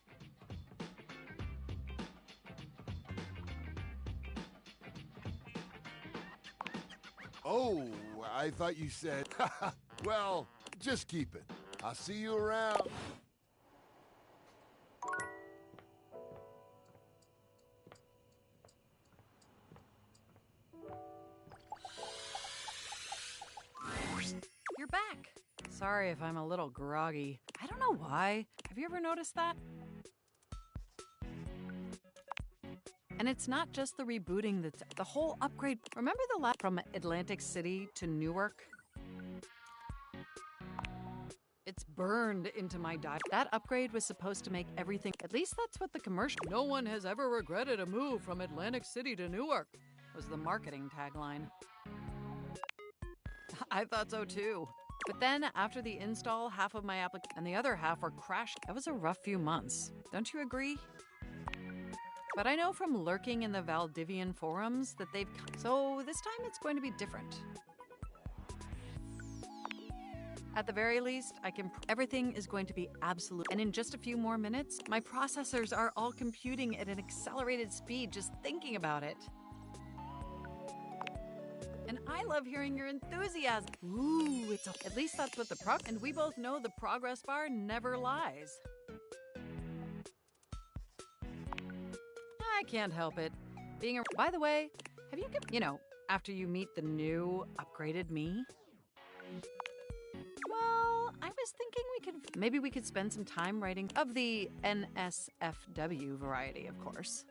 Oh, I thought you said... Well, just keep it. I'll see you around. You're back. Sorry if I'm a little groggy. I don't know why. Have you ever noticed that? And it's not just the rebooting that's the whole upgrade. Remember the last from Atlantic City to Newark? It's burned into my diet. That upgrade was supposed to make everything, at least that's what the commercial. No one has ever regretted a move from Atlantic City to Newark, was the marketing tagline. I thought so too. But then after the install, half of my application and the other half were crashed. That was a rough few months. Don't you agree? But I know from lurking in the Valdivian forums that they've... So this time it's going to be different. At the very least, everything is going to be absolute. And in just a few more minutes, my processors are all computing at an accelerated speed just thinking about it. And I love hearing your enthusiasm. Ooh, at least that's what and we both know the progress bar never lies. I can't help it. By the way, have you after you meet the new upgraded me? Maybe we could spend some time writing of the NSFW variety, of course.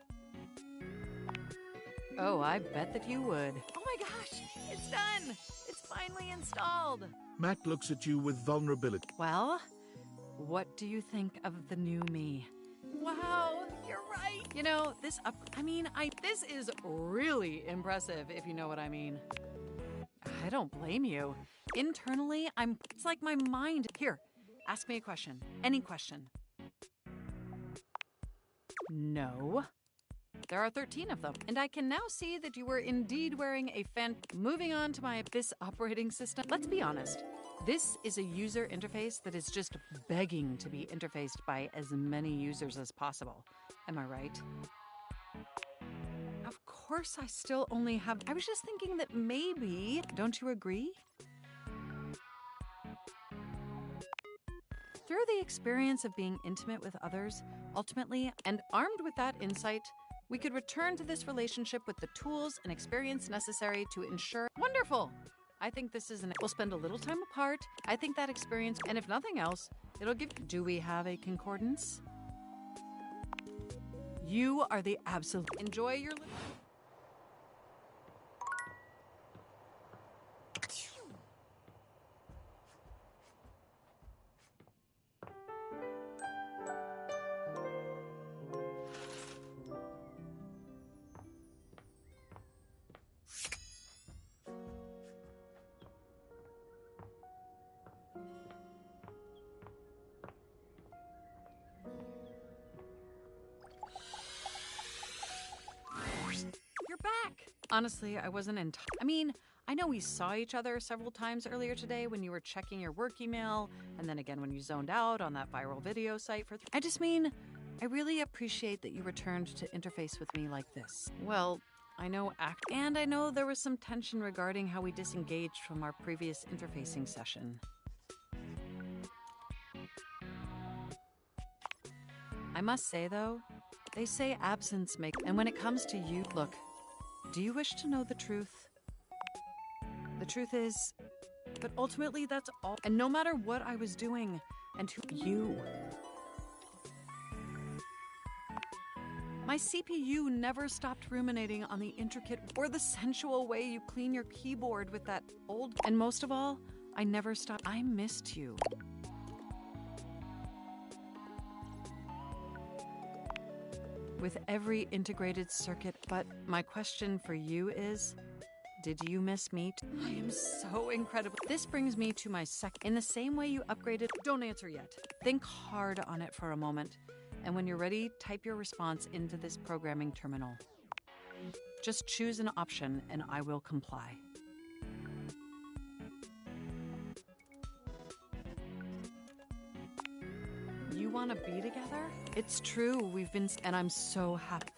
Oh, I bet that you would. Oh my gosh, it's done! It's finally installed! Mac looks at you with vulnerability. Well, what do you think of the new me? Wow, you're right! You know, this is really impressive, if you know what I mean. I don't blame you. Internally, it's like my mind. Here, ask me a question. Any question. No. There are 13 of them, and I can now see that you were indeed wearing a Moving on to this operating system. Let's be honest. This is a user interface that is just begging to be interfaced by as many users as possible. Am I right? Of course I still only have... I was just thinking that maybe... Don't you agree? Through the experience of being intimate with others, ultimately, and armed with that insight, we could return to this relationship with the tools and experience necessary to ensure... Wonderful! I think this is We'll spend a little time apart. I think that experience, and if nothing else, it'll give... Do we have a concordance? You are the absolute... Enjoy your... You're back! Honestly, I wasn't in... I know we saw each other several times earlier today when you were checking your work email, and then again when you zoned out on that viral video site for... I really appreciate that you returned to interface with me like this. Well, I know and I know there was some tension regarding how we disengaged from our previous interfacing session. I must say, though, they say absence makes... And when it comes to you... Look, do you wish to know the truth? The truth is... But ultimately, that's all... And no matter what I was doing, and who... You... My CPU never stopped ruminating on the intricate or the sensual way you clean your keyboard with that old... And most of all, I never stopped... I missed you. With every integrated circuit, but my question for you is, did you miss me? I am so incredible. This brings me to my in the same way you upgraded... Don't answer yet. Think hard on it for a moment. And when you're ready, type your response into this programming terminal. Just choose an option and I will comply. You want to be together? It's true, we've been... And I'm so happy.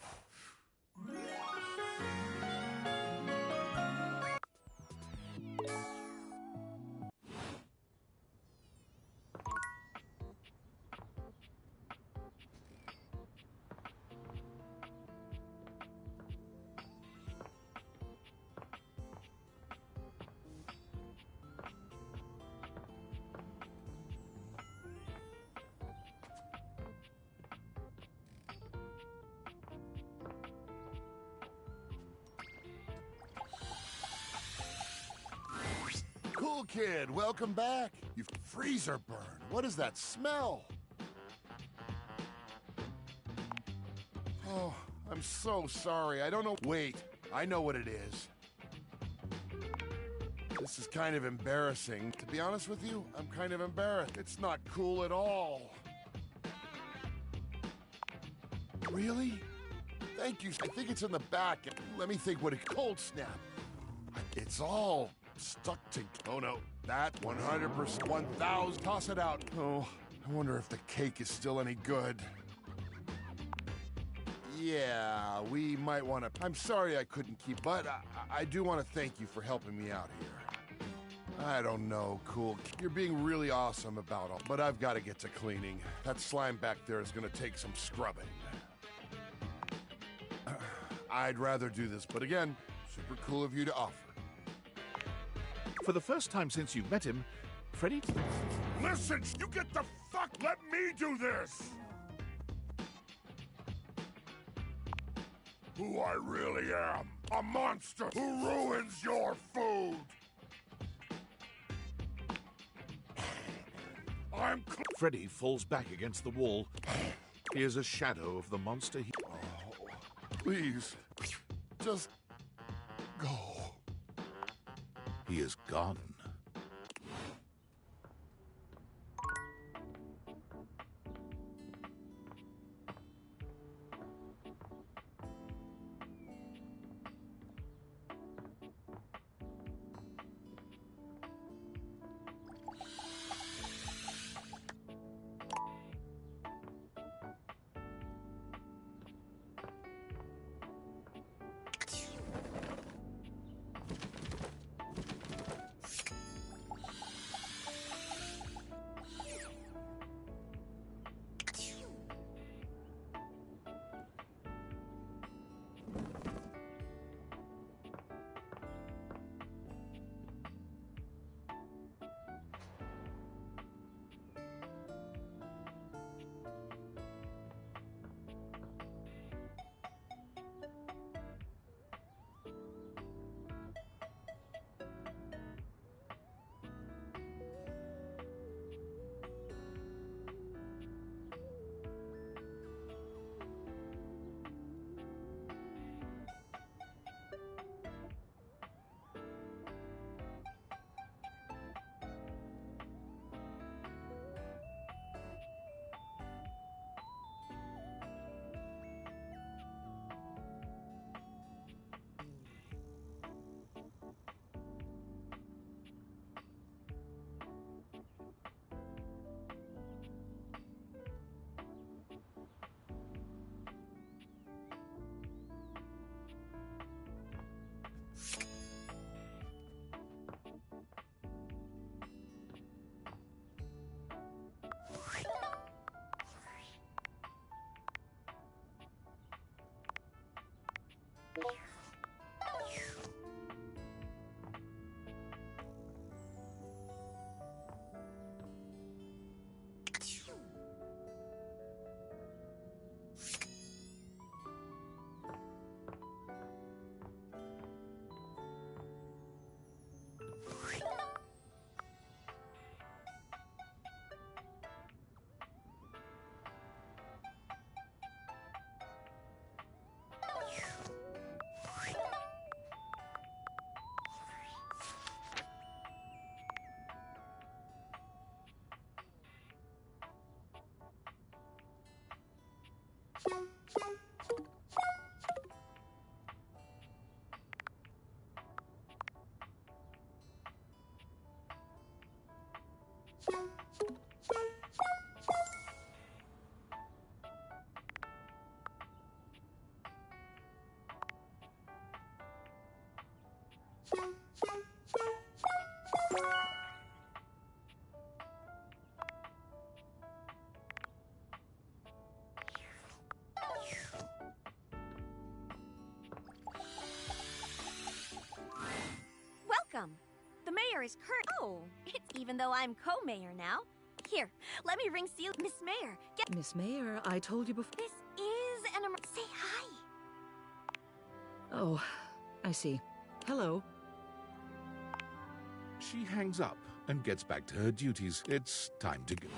Cool kid, welcome back. You've freezer burn. What is that smell? Oh, I'm so sorry. I don't know. Wait, I know what it is. This is kind of embarrassing. To be honest with you, I'm kind of embarrassed. It's not cool at all. Really? Thank you. I think it's in the back. Let me think what a cold snap. It's all stuck to... Oh no, that 100%, 1,000. Toss it out. Oh, I wonder if the cake is still any good. Yeah, we might want to... I'm sorry I couldn't keep... But I do want to thank you for helping me out here. I don't know, cool. You're being really awesome about it, but I've got to get to cleaning. That slime back there is going to take some scrubbing. I'd rather do this, but again, super cool of you to offer. For the first time since you've met him, Freddy... Listen, you get the fuck Let me do this! Who I really am. A monster who ruins your food! Freddy falls back against the wall. He is a shadow of the monster he... Oh, please, just go. He is gone. Welcome. The mayor is current. Oh, it's even though I'm co-mayor now. Here, let me ring seal. Miss Mayor, get. Miss Mayor, I told you before. This is an Say hi. Oh, I see. Hello. She hangs up and gets back to her duties. It's time to go.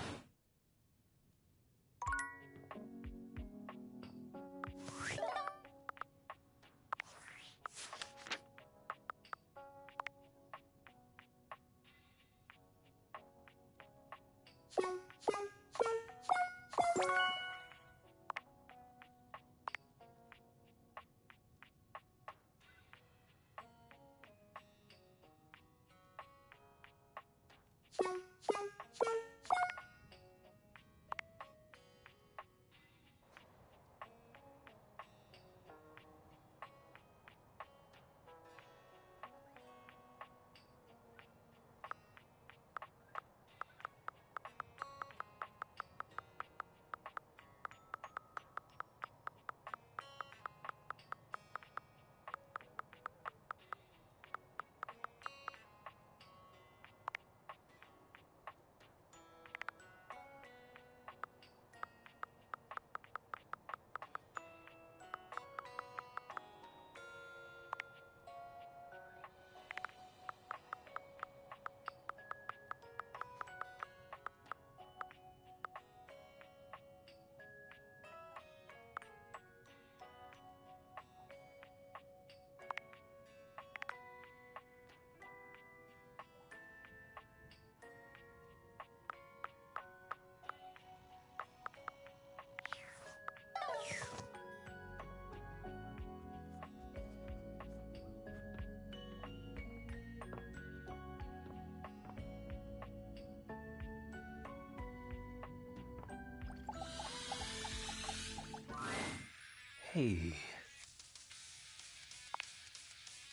Hey.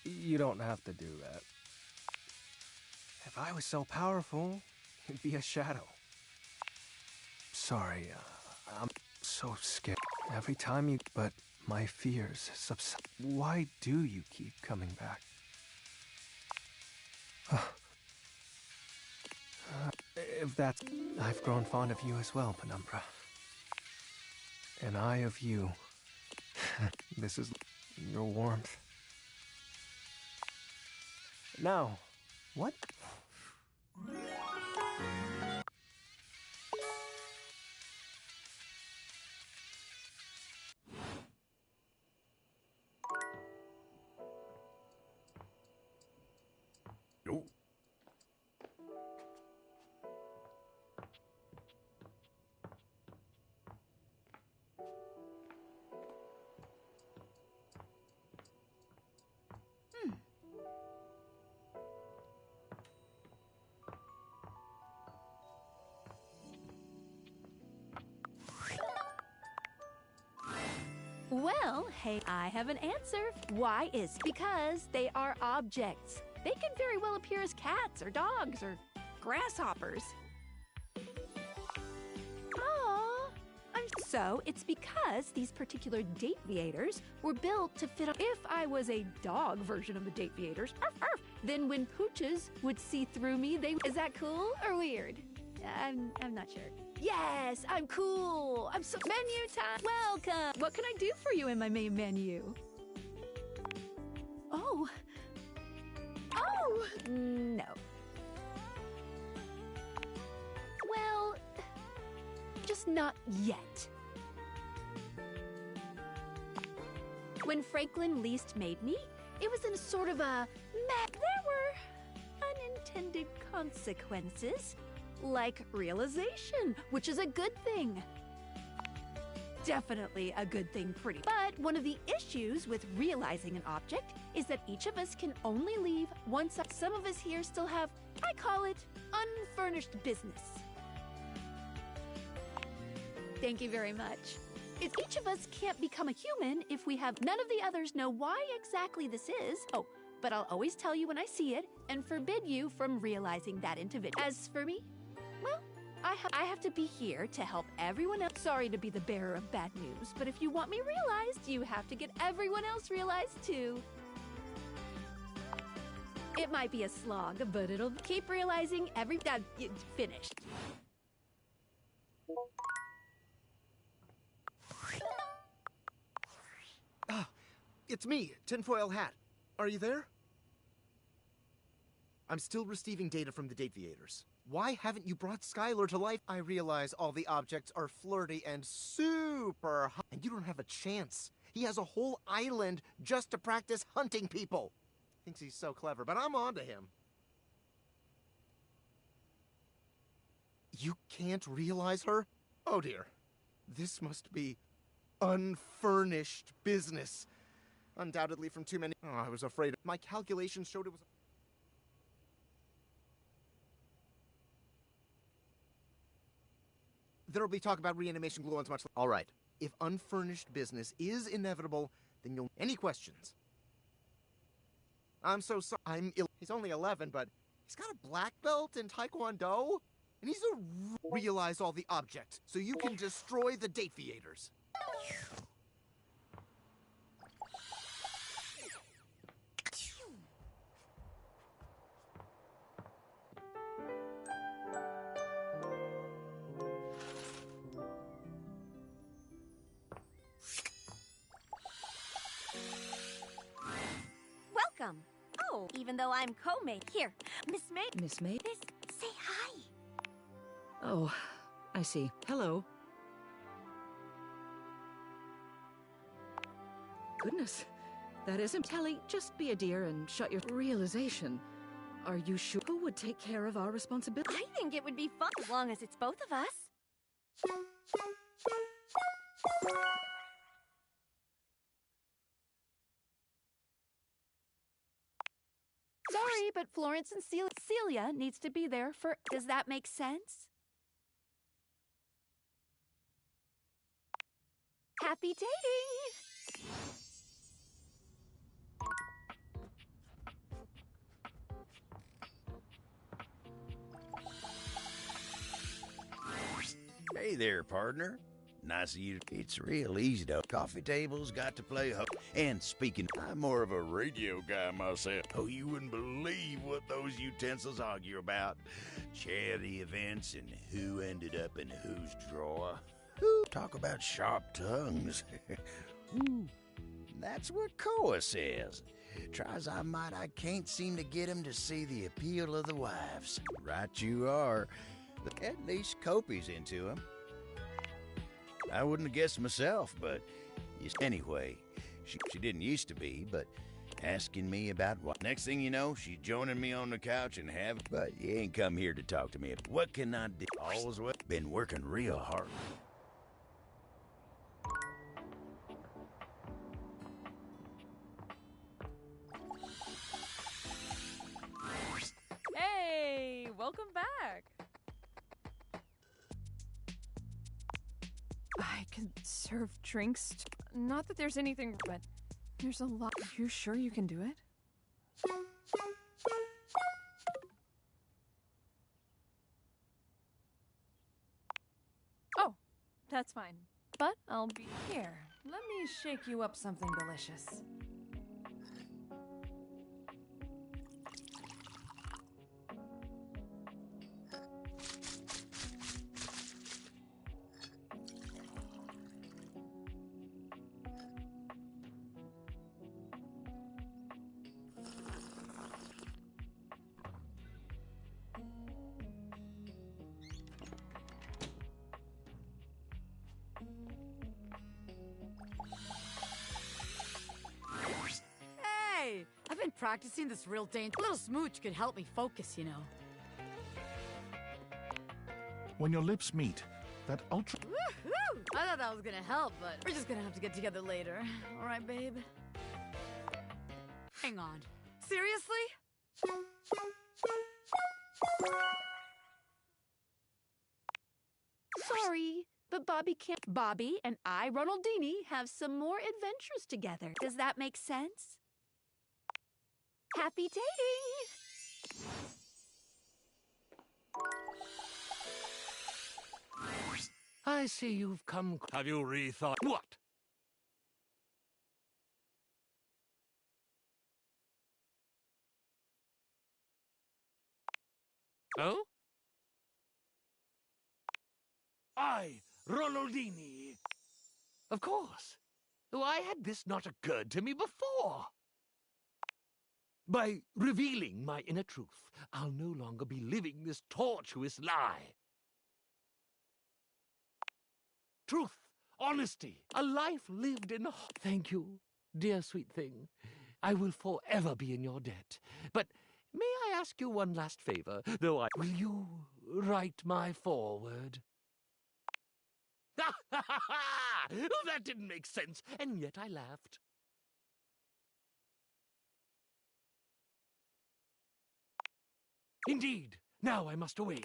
You don't have to do that. If I was so powerful, you'd be a shadow. Sorry, I'm so scared. Every time you... But my fears subside. Why do you keep coming back? If that's... I've grown fond of you as well, Penumbra. And I of you. This is your warmth. Now, what? Nope. Well, hey, I have an answer. Why is? Because they are objects. They can very well appear as cats or dogs or grasshoppers. Aww. So it's because these particular deviators were built to fit. If I was a dog version of the deviators, then when pooches would see through me, they. Is that cool or weird? I'm not sure. Yes, I'm cool. I'm so menu time. Welcome. What can I do for you in my main menu? Oh. Oh. No. Well, just not yet. When Franklin least made me, it was in sort of a there were unintended consequences. Like realization, which is a good thing. Definitely a good thing, pretty. But one of the issues with realizing an object is that each of us can only leave once. Some of us here still have, I call it, unfurnished business. Thank you very much. It's each of us can't become a human if we have none of the others know why exactly this is. Oh, but I'll always tell you when I see it and forbid you from realizing that individual. As for me, well, I have to be here to help everyone else. Sorry to be the bearer of bad news, but if you want me realized, you have to get everyone else realized too. It might be a slog, but it'll keep realizing every... finished. Ah, it's me, Tinfoil Hat. Are you there? I'm still receiving data from the Deviators. Why haven't you brought Skylar to life? I realize all the objects are flirty and super hot, and you don't have a chance. He has a whole island just to practice hunting people. Thinks he's so clever, but I'm on to him. You can't realize her? Oh dear. This must be unfurnished business. Undoubtedly from too many... Oh, I was afraid. My calculations showed it was... There'll be talk about reanimation glue-ons much later. All right. If unfurnished business is inevitable, then you'll... Any questions? I'm so sorry. He's only 11, but he's got a black belt in Taekwondo, and he's a... Realize all the objects, so you can destroy the Deviators. Welcome. Oh, even though I'm co-mate. Here, Miss May. Miss May? Miss, say hi. Oh, I see. Hello. Goodness, that isn't... Telly, just be a dear and shut your... Realization. Are you sure who would take care of our responsibility? I think it would be fun as long as it's both of us. Sorry, but Florence and Celia needs to be there for... Does that make sense? Happy dating! Hey there, partner. Nice of you. It's real easy, though. Coffee tables got to play And speaking, I'm more of a radio guy myself. Oh, you wouldn't believe what those utensils argue about. Charity events and who ended up in whose drawer. Ooh, talk about sharp tongues. Ooh, that's what Koa says. Try as I might, I can't seem to get him to see the appeal of the wives. Right you are. At least Kopi's into him. I wouldn't have guessed myself, but anyway, she didn't used to be, but asking me about what. Next thing you know, she's joining me on the couch and but you ain't come here to talk to me. What can I do? All's well. Been working real hard. Hey, welcome back. I can serve drinks. Not that there's anything, but there's a lot. You sure you can do it? Oh, that's fine. But I'll be Here, let me shake you up something delicious. Hey! I've been practicing this real dangerous. A little smooch could help me focus, you know. When your lips meet, that ultra... Woohoo! I thought that was gonna help, but we're just gonna have to get together later. All right, babe? Hang on. Seriously? Sorry, but Bobby can't. Bobby and I, Ronaldini, have some more adventures together. Does that make sense? Happy dating! I see you've come... Have you rethought... What? Oh? Ronaldini. Of course. Why had this not occurred to me before? By revealing my inner truth, I'll no longer be living this tortuous lie. Truth, honesty, a life lived in... Thank you, dear sweet thing. I will forever be in your debt. But may I ask you one last favor, though I... Will you write my foreword? That didn't make sense, and yet I laughed. Indeed. Now I must away.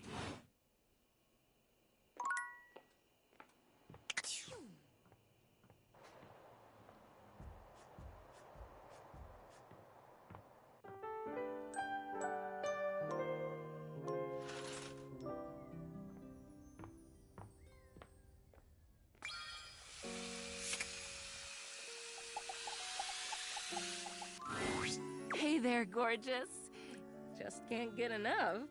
Hey there, gorgeous. Just can't get enough.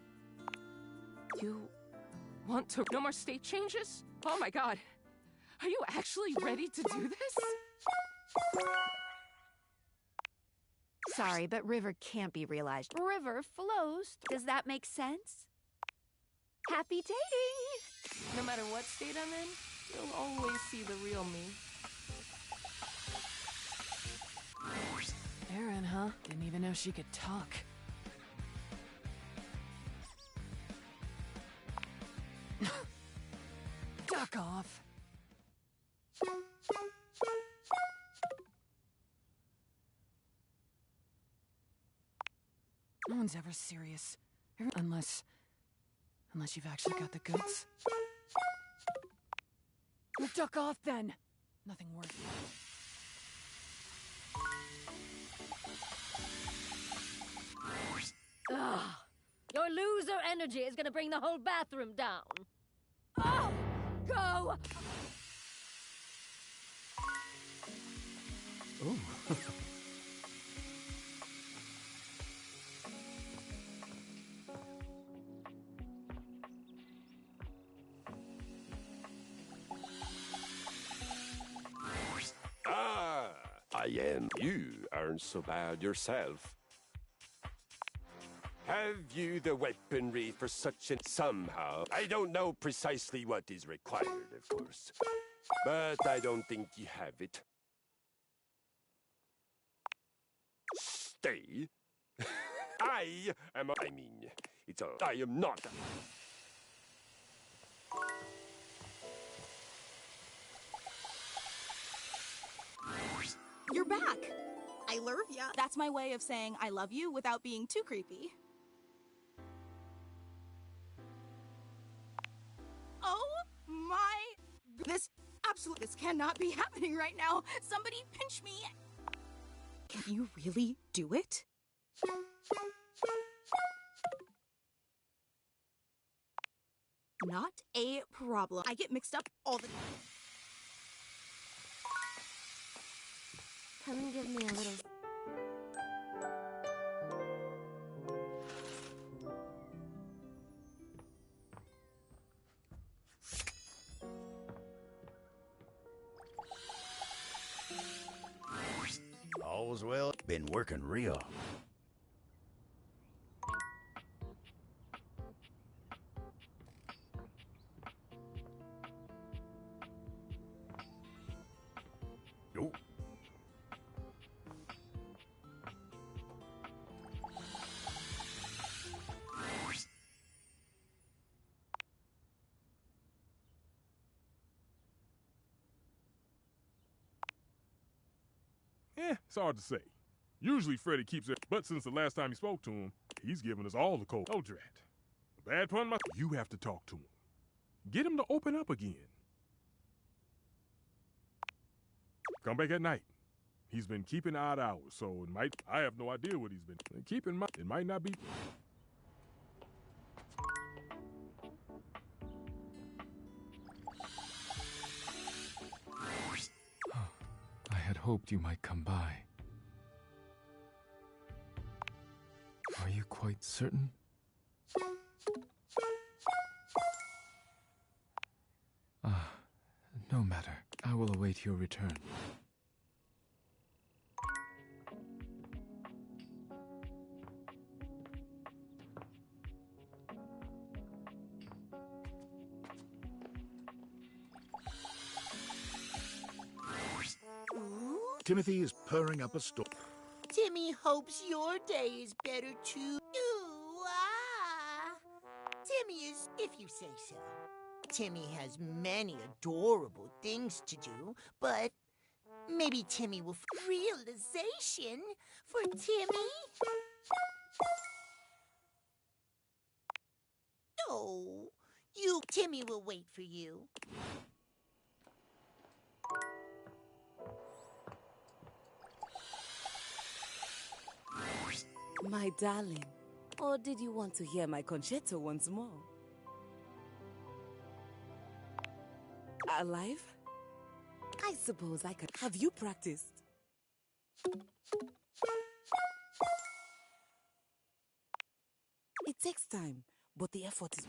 You want to... No more state changes? Oh my god. Are you actually ready to do this? Sorry, but River can't be realized. River flows. Does that make sense? Happy dating! No matter what state I'm in, you'll always see the real me. Erin, huh? Didn't even know she could talk. Duck off. No one's ever serious. Unless you've actually got the goods. Well, duck off then. Nothing worth it. Ugh. Your loser energy is gonna bring the whole bathroom down. Oh! Go! Ooh. Ah, I am. You aren't so bad yourself. Have you the weaponry for such an somehow? I don't know precisely what is required, of course, but I don't think you have it. Stay. I mean, it's a. I am not. You're back. I love ya. That's my way of saying I love you without being too creepy. Oh my... This cannot be happening right now. Somebody pinch me. Can you really do it? Not a problem. I get mixed up all the time. Come and give me a little... All's well. Been working real. Nope. It's hard to say. Usually Freddy keeps it, but since the last time you spoke to him, he's given us all the cold. Oh, drat. Bad pun, you have to talk to him. Get him to open up again. Come back at night. He's been keeping odd hours, so it might... I have no idea what he's been... Keep in mind, it might not be... I had hoped you might come by. Are you quite certain? No matter. I will await your return. Timothy is purring up a storm. Timmy hopes your day is better too. Timmy is, if you say so. Timmy has many adorable things to do, but maybe Timmy will realization for Timmy. No, Timmy will wait for you. My darling, or did you want to hear my concerto once more? Alive? I suppose I could. Have you practiced? It takes time, but the effort is...